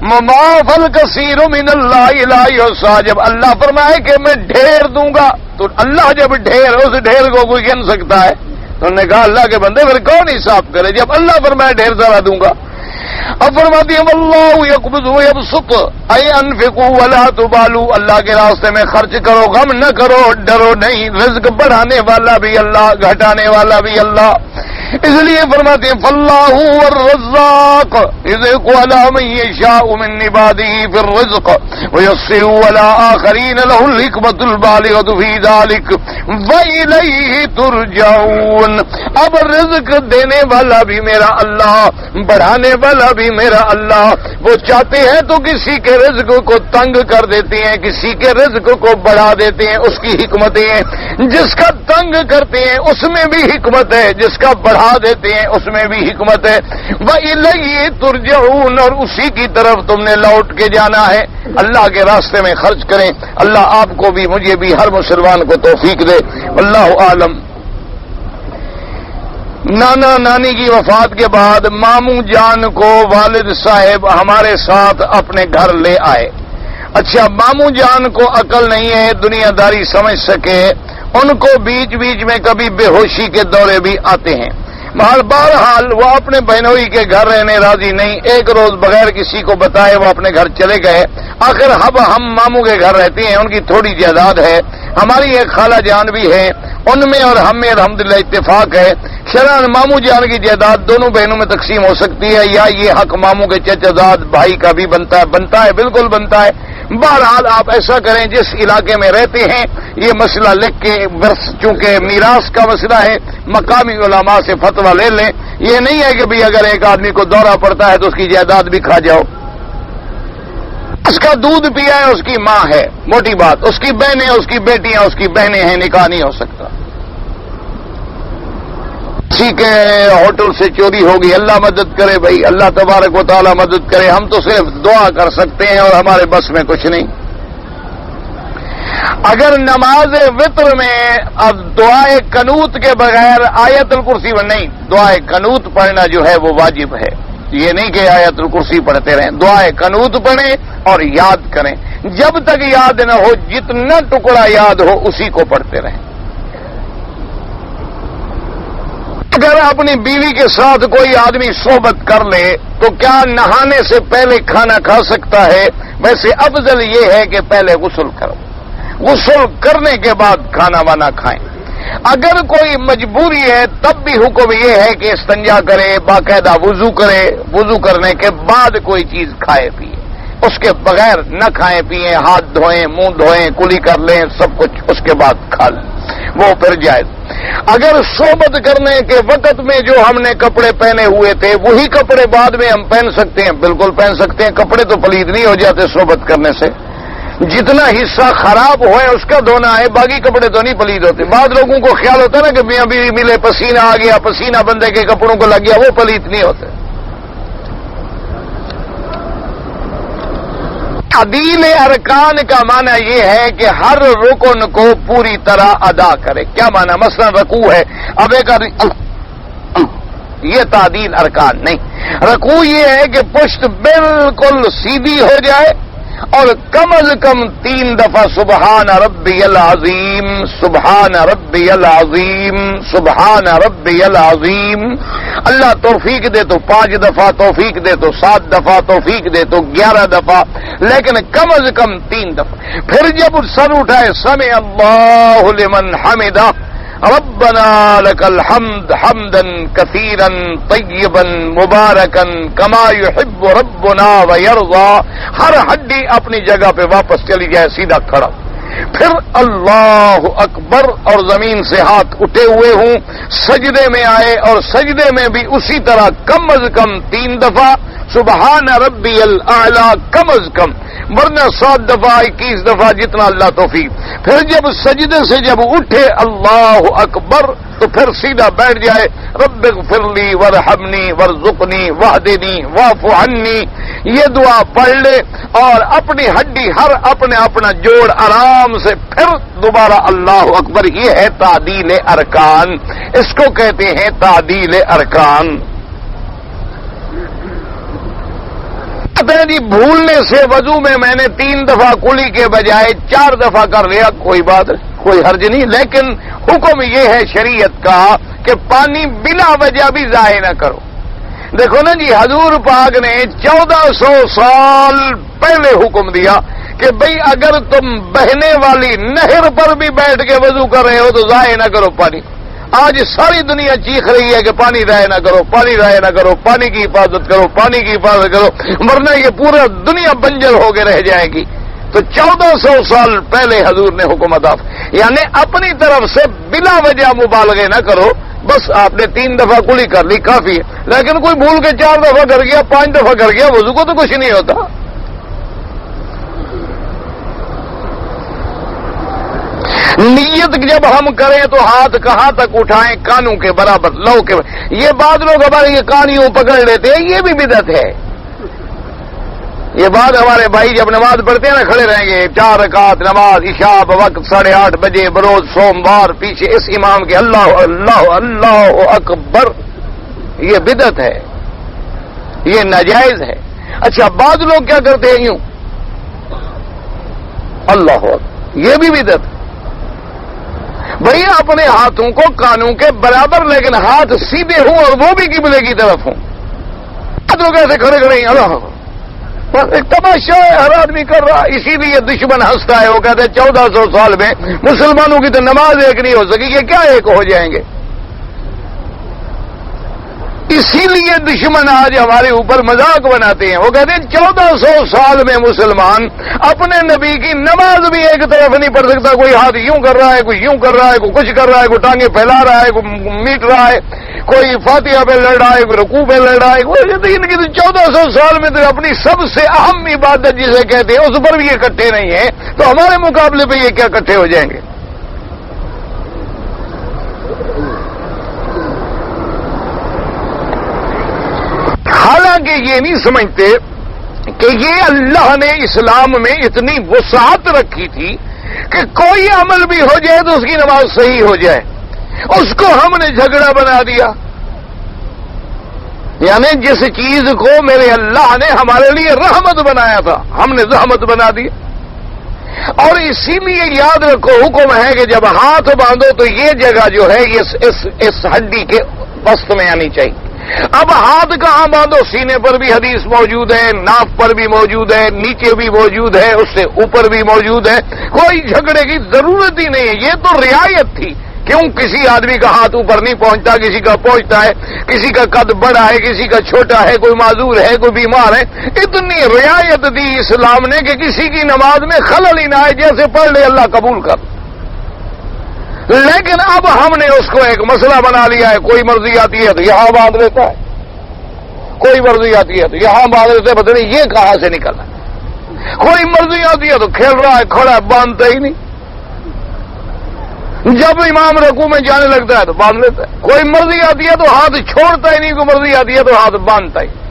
مضاعف الکثیر من اللہ لا یحصیٰ، جب اللہ فرمائے کہ میں ڈھیر دوں گا تو اللہ جب ڈھیر، اس ڈھیر کو کوئی گن سکتا ہے؟ تو انہوں نے کہا اللہ کے بندے پھر کون حساب کرے جب اللہ فرمائے ڈھیر سارا دوں گا۔ اب فرماتی ہے واللہ یقبض ویبسط اے انفقوا ولا تبالوا، اللہ کے راستے میں خرچ کرو، غم نہ کرو، ڈرو نہیں، رزق بڑھانے والا بھی اللہ، گھٹانے والا بھی اللہ۔ اس لیے فرماتے ہیں فاللہ الرزاق یرزق علی من یشاء من عبادہ فی الرزق ویسر علی آخرین لہ الحکمۃ البالغۃ فی ذلک والیہ ترجعون۔ اب رزق دینے والا بھی میرا اللہ، بڑھانے والا بھی میرا اللہ، وہ چاہتے ہیں تو کسی کے رزق کو تنگ کر دیتے ہیں، کسی کے رزق کو بڑھا دیتے ہیں، اس کی حکمتیں ہیں۔ جس کا تنگ کرتے ہیں اس میں بھی حکمت ہے، جس کا بڑھا دیتے ہیں اس میں بھی حکمت ہے۔ وَإِلَيْهِ تُرْجَعُونَ، اور اسی کی طرف تم نے لوٹ کے جانا ہے۔ اللہ کے راستے میں خرچ کریں، اللہ آپ کو بھی مجھے بھی ہر مسلمان کو توفیق دے۔ واللہ عالم۔ نانا نانی کی وفات کے بعد ماموں جان کو والد صاحب ہمارے ساتھ اپنے گھر لے آئے۔ اچھا، ماموں جان کو عقل نہیں ہے، دنیا داری سمجھ سکے، ان کو بیچ بیچ میں کبھی بے ہوشی کے دورے بھی آتے ہیں۔ بہرحال وہ اپنے بہنوئی کے گھر رہنے راضی نہیں، ایک روز بغیر کسی کو بتائے وہ اپنے گھر چلے گئے۔ آخر اب ہم ماموں کے گھر رہتے ہیں، ان کی تھوڑی جائیداد ہے، ہماری ایک خالہ جان بھی ہے، ان میں اور ہم میں الحمدللہ اتفاق ہے، شرعاً ماموں جان کی جائیداد دونوں بہنوں میں تقسیم ہو سکتی ہے، یا یہ حق ماموں کے چچا زاد بھائی کا بھی بنتا ہے، بالکل بنتا ہے۔ بہرحال آپ ایسا کریں، جس علاقے میں رہتے ہیں یہ مسئلہ لکھ کے، چونکہ میراث کا مسئلہ ہے، مقامی علماء سے فتویٰ لے لیں۔ یہ نہیں ہے کہ بھی اگر ایک آدمی کو دورہ پڑتا ہے تو اس کی جائیداد بھی کھا جاؤ۔ اس کا دودھ پیا ہے، اس کی ماں ہے، موٹی بات، اس کی بہنیں، اس کی بیٹیاں، اس کی بہنیں ہیں، نکاح نہیں ہو سکتا۔ کسی کے ہوٹل سے چوری ہوگی، اللہ مدد کرے بھائی، اللہ تبارک و تعالی مدد کرے، ہم تو صرف دعا کر سکتے ہیں اور ہمارے بس میں کچھ نہیں۔ اگر نماز وطر میں اب دعائے قنوت کے بغیر آیت الکرسی نہیں، دعائے قنوت پڑھنا جو ہے وہ واجب ہے، یہ نہیں کہ آیت الکرسی پڑھتے رہیں، دعائے قنوت پڑھیں اور یاد کریں، جب تک یاد نہ ہو، جتنا ٹکڑا یاد ہو اسی کو پڑھتے رہیں۔ اگر اپنی بیوی کے ساتھ کوئی آدمی صحبت کر لے تو کیا نہانے سے پہلے کھانا کھا سکتا ہے؟ ویسے افضل یہ ہے کہ پہلے غسل کرو، غسل کرنے کے بعد کھانا وانا کھائیں۔ اگر کوئی مجبوری ہے تب بھی حکم یہ ہے کہ استنجا کرے، باقاعدہ وضو کرے، وضو کرنے کے بعد کوئی چیز کھائے پیے، اس کے بغیر نہ کھائیں پیئیں، ہاتھ دھوئیں، منہ دھوئیں، کلی کر لیں، سب کچھ اس کے بعد کھا لیں، وہ پھر جائز۔ اگر صحبت کرنے کے وقت میں جو ہم نے کپڑے پہنے ہوئے تھے وہی کپڑے بعد میں ہم پہن سکتے ہیں، بالکل پہن سکتے ہیں، کپڑے تو پلید نہیں ہو جاتے صحبت کرنے سے، جتنا حصہ خراب ہوئے اس کا دھونا ہے، باقی کپڑے تو نہیں پلید ہوتے۔ بعض لوگوں کو خیال ہوتا ہے نا کہ میاں بیوی ملے، پسینہ آ گیا، پسینہ بندے کے کپڑوں کو لگ گیا، وہ پلید نہیں ہوتے۔ تعدیل ارکان کا معنی یہ ہے کہ ہر رکن کو پوری طرح ادا کرے۔ کیا معنی؟ مثلا رکوع ہے، اب ایک یہ تعدیل ارکان نہیں، رکوع یہ ہے کہ پشت بالکل سیدھی ہو جائے اور کم از کم 3 دفعہ سبحان ربی العظیم، سبحان ربی العظیم، سبحان ربی العظیم۔ اللہ توفیق دے تو 5 دفعہ، توفیق دے تو 7 دفعہ، توفیق دے تو 11 دفعہ، لیکن کم از کم 3 دفعہ۔ پھر جب سر اٹھائے سمع اللہ لمن حمدہ، ربنا لك الحمد حمدا كثيرا طيبا مباركا كما يحب ربنا ويرضى. ہر ہڈی اپنی جگہ پہ واپس چلی جائے, سیدھا کھڑا. پھر اللہ اکبر اور زمین سے ہاتھ اٹھے ہوئے ہوں, سجدے میں آئے اور سجدے میں بھی اسی طرح کم از کم 3 دفعہ سبحان ربی الاعلی, کم از کم, ورنہ 7 دفعہ 21 دفعہ جتنا اللہ توفیق. پھر جب سجدے سے جب اٹھے اللہ اکبر تو پھر سیدھا بیٹھ جائے رب اغفر لی وارحمنی وارزقنی واہدنی واعف عنی, یہ دعا پڑھ لے اور اپنی ہڈی ہر اپنا جوڑ آرام سے پھر دوبارہ اللہ اکبر. یہ ہے تعدیل ارکان, اس کو کہتے ہیں تعدیل ارکان. جی بھولنے سے وضو میں نے 3 دفعہ کلی کے بجائے 4 دفعہ کر لیا, کوئی بات کوئی حرج نہیں, لیکن حکم یہ ہے شریعت کا کہ پانی بلا وجہ بھی ضائع نہ کرو. دیکھو نا جی, حضور پاک نے 1400 سال پہلے حکم دیا کہ بھئی اگر تم بہنے والی نہر پر بھی بیٹھ کے وضو کر رہے ہو تو ضائع نہ کرو پانی. آج ساری دنیا چیخ رہی ہے کہ پانی ضائع نہ کرو, پانی ضائع نہ کرو, پانی کی حفاظت کرو, پانی کی حفاظت کرو, ورنہ یہ پورا دنیا بنجر ہو کے رہ جائے گی. تو 1400 سال پہلے حضور نے حکم ادا, یعنی اپنی طرف سے بلا وجہ مبالغے نہ کرو. بس آپ نے 3 دفعہ کلی کر لی کافی ہے, لیکن کوئی بھول کے 4 دفعہ کر گیا, 5 دفعہ کر گیا, وضو کو تو کچھ نہیں ہوتا. نیت جب ہم کریں تو ہاتھ کہاں تک اٹھائیں, کانوں کے برابر, لو کے برابر. یہ بعض لوگ ہمارے یہ کانیوں پکڑ لیتے ہیں, یہ بھی بدعت ہے. یہ بات ہمارے بھائی جب نماز پڑھتے ہیں نا کھڑے رہیں گے 4 رکعت نماز عشاء وقت 8:30 بجے بروز سوموار, پیچھے اس امام کے اللہ اللہ اللہ اکبر. یہ بدعت ہے, یہ ناجائز ہے. اچھا بعض لوگ کیا کرتے ہیں یوں اللہ اکبر, یہ بھی بدعت. بھئی اپنے ہاتھوں کو کانوں کے برابر, لیکن ہاتھ سیدھے ہوں اور وہ بھی قبلے کی طرف ہوں. لوگ ایسے کھڑے کھڑے ہیں اللہ, ایک تماشا ہے, ہر آدمی کر رہا. اسی لیے دشمن ہنستا ہے, وہ کہتے ہیں 1400 سال میں مسلمانوں کی تو نماز ایک نہیں ہو سکی, یہ کیا ایک ہو جائیں گے. اسی لیے دشمن آج ہمارے اوپر مذاق بناتے ہیں. وہ کہتے ہیں 1400 سال میں مسلمان اپنے نبی کی نماز بھی ایک طرف نہیں پڑھ سکتا. کوئی ہاتھ یوں کر رہا ہے, کوئی یوں کر رہا ہے, کوئی کچھ کر رہا ہے, کوئی ٹانگیں پھیلا رہا ہے, کوئی میٹ رہا ہے, کوئی فاتحہ پہ لڑ رہا ہے, کوئی رکوع پہ لڑ رہا ہے. ان کی 1400 سال میں تو اپنی سب سے اہم عبادت جسے کہتے ہیں اس پر بھی یہ اکٹھے نہیں ہیں, تو ہمارے مقابلے پہ یہ کیا اکٹھے ہو جائیں گے. حالانکہ یہ نہیں سمجھتے کہ یہ اللہ نے اسلام میں اتنی وسعت رکھی تھی کہ کوئی عمل بھی ہو جائے تو اس کی نماز صحیح ہو جائے. اس کو ہم نے جھگڑا بنا دیا. یعنی جس چیز کو میرے اللہ نے ہمارے لیے رحمت بنایا تھا ہم نے زحمت بنا دی. اور اسی لیے یاد رکھو حکم ہے کہ جب ہاتھ باندھو تو یہ جگہ جو ہے اس ہڈی کے وسط میں آنی چاہیے. اب ہاتھ کہاں باندھو, سینے پر بھی حدیث موجود ہے, ناف پر بھی موجود ہے, نیچے بھی موجود ہے, اس سے اوپر بھی موجود ہے. کوئی جھگڑے کی ضرورت ہی نہیں ہے. یہ تو رعایت تھی. کیوں کسی آدمی کا ہاتھ اوپر نہیں پہنچتا, کسی کا پہنچتا ہے, کسی کا قد بڑا ہے, کسی کا چھوٹا ہے, کوئی معذور ہے, کوئی بیمار ہے. اتنی رعایت دی اسلام نے کہ کسی کی نماز میں خلل ہی نہ آئے, جیسے پڑھ لے اللہ قبول کر. لیکن اب ہم نے اس کو ایک مسئلہ بنا لیا ہے. کوئی مرضی آتی ہے تو یہاں باندھ لیتا ہے, کوئی مرضی آتی ہے تو یہاں باندھ لیتے ہیں, پتہ نہیں یہ کہاں سے نکلا. کوئی مرضی آتی ہے تو کھیل رہا ہے, کھڑا ہے, باندھتا ہی نہیں. جب امام رکوع میں جانے لگتا ہے تو باندھ لیتا ہے. کوئی مرضی آتی ہے تو ہاتھ چھوڑتا ہی نہیں, کوئی مرضی آتی ہے تو ہاتھ باندھتا ہی.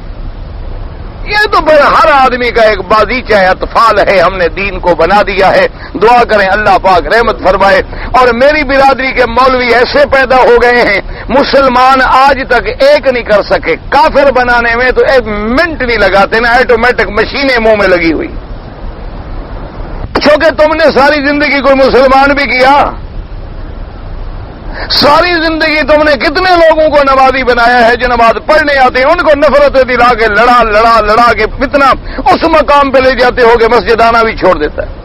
یہ تو ہر آدمی کا ایک بازیچہ اطفال ہے. ہم نے دین کو بنا دیا ہے. دعا کریں اللہ پاک رحمت فرمائے. اور میری برادری کے مولوی ایسے پیدا ہو گئے ہیں, مسلمان آج تک ایک نہیں کر سکے. کافر بنانے میں تو ایک منٹ نہیں لگاتے نا, آٹومیٹک مشینیں منہ میں لگی ہوئی. چونکہ تم نے ساری زندگی کوئی مسلمان بھی کیا, ساری زندگی تم نے کتنے لوگوں کو نمازی بنایا ہے جو نماز پڑھنے آتے ہیں, ان کو نفرت دلا کے لڑا کے اتنا اس مقام پہ لے جاتے ہو کہ مسجد آنا بھی چھوڑ دیتا ہے.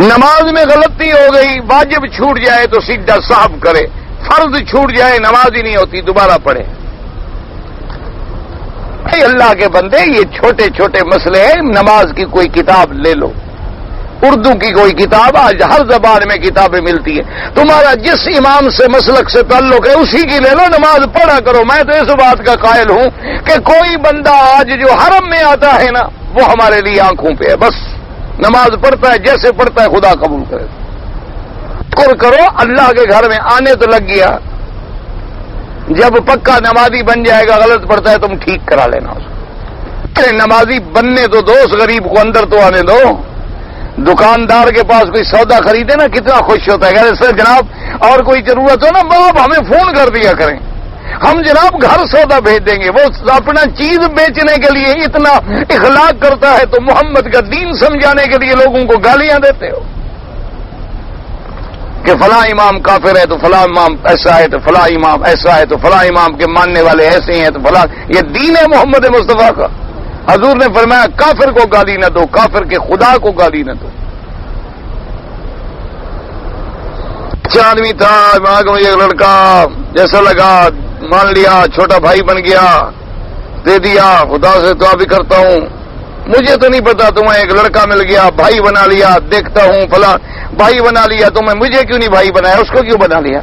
نماز میں غلطی ہو گئی، واجب چھوٹ جائے تو سیدھا صاحب کرے، فرض چھوٹ جائے نماز ہی نہیں ہوتی دوبارہ پڑھے۔ اے اللہ کے بندے، یہ چھوٹے چھوٹے مسئلے ہیں، نماز کی کوئی کتاب لے لو، اردو کی کوئی کتاب، آج ہر زبان میں کتابیں ملتی ہیں، تمہارا جس امام سے مسلک سے تعلق ہے اسی کی لے لو، نماز پڑھا کرو۔ میں تو اس بات کا قائل ہوں کہ کوئی بندہ آج جو حرم میں آتا ہے نا، وہ ہمارے لیے آنکھوں پہ ہے، بس نماز پڑھتا ہے جیسے پڑھتا ہے، خدا قبول کرے۔ شکر کرو اللہ کے گھر میں آنے تو لگ گیا، جب پکا نمازی بن جائے گا غلط پڑتا ہے تم ٹھیک کرا لینا اس کو۔ نمازی بننے تو دو، اس غریب کو اندر تو آنے دو۔ دکاندار کے پاس کوئی سودا خریدے نا کتنا خوش ہوتا ہے، کہ سر جناب اور کوئی ضرورت ہو نا آپ ہمیں فون کر دیا کریں، ہم جناب گھر سودا بھیج دیں گے۔ وہ اپنا چیز بیچنے کے لیے اتنا اخلاق کرتا ہے تو محمد کا دین سمجھانے کے لیے لوگوں کو گالیاں دیتے ہو کہ فلاں امام کافر ہے تو فلاں امام ایسا ہے تو فلاں امام ایسا ہے تو فلاں امام کے ماننے والے ایسے ہیں تو فلاں۔ یہ دین ہے محمد مصطفیٰ کا۔ حضور نے فرمایا کافر کو گالی نہ دو، کافر کے خدا کو گالی نہ دو۔ آدمی تھا وہاں کا، مجھے لڑکا جیسا لگا مان لیا، چھوٹا بھائی بن گیا، دے دیا، خدا سے دعا بھی کرتا ہوں، مجھے تو نہیں پتا، تمہیں ایک لڑکا مل گیا، بھائی بنا لیا، دیکھتا ہوں فلاں بھائی بنا لیا، تمہیں مجھے کیوں نہیں بھائی بنایا، اس کو کیوں بنا لیا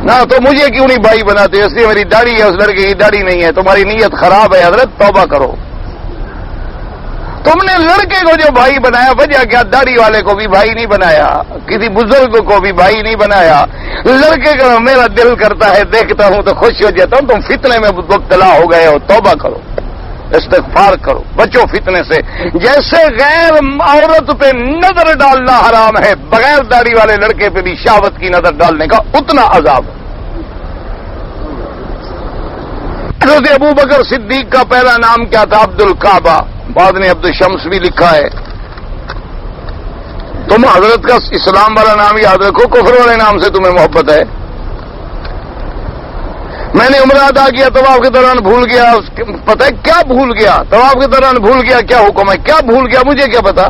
نہ، تو مجھے کیوں نہیں بھائی بناتے، اس لیے میری داڑھی ہے، اس لڑکے کی داڑھی نہیں ہے۔ تمہاری نیت خراب ہے حضرت، توبہ کرو۔ تم نے لڑکے کو جو بھائی بنایا، وجہ کیا؟ داڑھی والے کو بھی بھائی نہیں بنایا، کسی بزرگ کو بھی بھائی نہیں بنایا۔ لڑکے کا میرا دل کرتا ہے دیکھتا ہوں تو خوش ہو جاتا ہوں، تم فتنے میں مبتلا ہو گئے ہو، توبہ کرو، استغفار کرو، بچو فتنے سے۔ جیسے غیر عورت پہ نظر ڈالنا حرام ہے، بغیر داڑھی والے لڑکے پہ بھی شہوت کی نظر ڈالنے کا اتنا عذاب ہے۔ حضرت ابو بکر صدیق کا پہلا نام کیا تھا؟ عبد الکعبہ، بعد نے عبد الشمس بھی لکھا ہے۔ تم حضرت کا اسلام والا نام یاد رکھو، کفر والے نام سے تمہیں محبت ہے۔ میں نے عمرہ ادا کیا، طواف کے دوران بھول گیا، پتہ ہے کیا بھول گیا؟ طواف کے دوران بھول گیا، کیا حکم ہے؟ کیا بھول گیا مجھے کیا پتا؟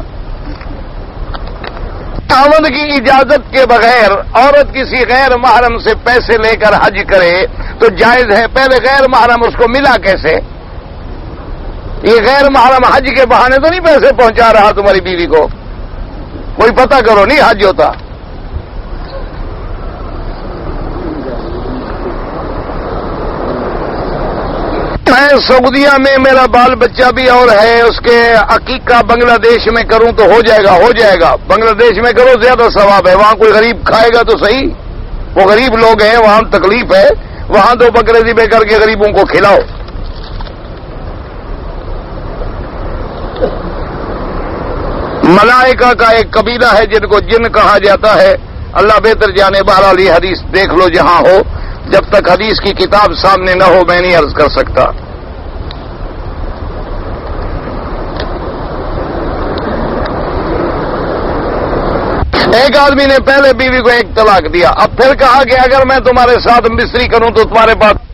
خاوند کی اجازت کے بغیر عورت کسی غیر محرم سے پیسے لے کر حج کرے تو جائز ہے۔ پہلے غیر محرم اس کو ملا کیسے؟ یہ غیر محرم حج کے بہانے تو نہیں پیسے پہنچا رہا تمہاری بیوی کو؟ کوئی پتہ کرو، نہیں حج ہوتا۔ میں سعودیہ میں میرا بال بچہ بھی اور ہے، اس کے عقیقہ بنگلہ دیش میں کروں تو ہو جائے گا؟ ہو جائے گا، بنگلہ دیش میں کرو زیادہ ثواب ہے، وہاں کوئی غریب کھائے گا تو صحیح، وہ غریب لوگ ہیں، وہاں تکلیف ہے، وہاں دو بکرے ذبح کر کے غریبوں کو کھلاؤ۔ ملائکہ کا ایک قبیلہ ہے جن کو جن کہا جاتا ہے، اللہ بہتر جانے، بہرحال یہ حدیث دیکھ لو جہاں ہو، جب تک حدیث کی کتاب سامنے نہ ہو میں نہیں عرض کر سکتا۔ ایک آدمی نے پہلے بیوی کو ایک طلاق دیا، اب پھر کہا کہ اگر میں تمہارے ساتھ مستری کروں تو تمہارے پاس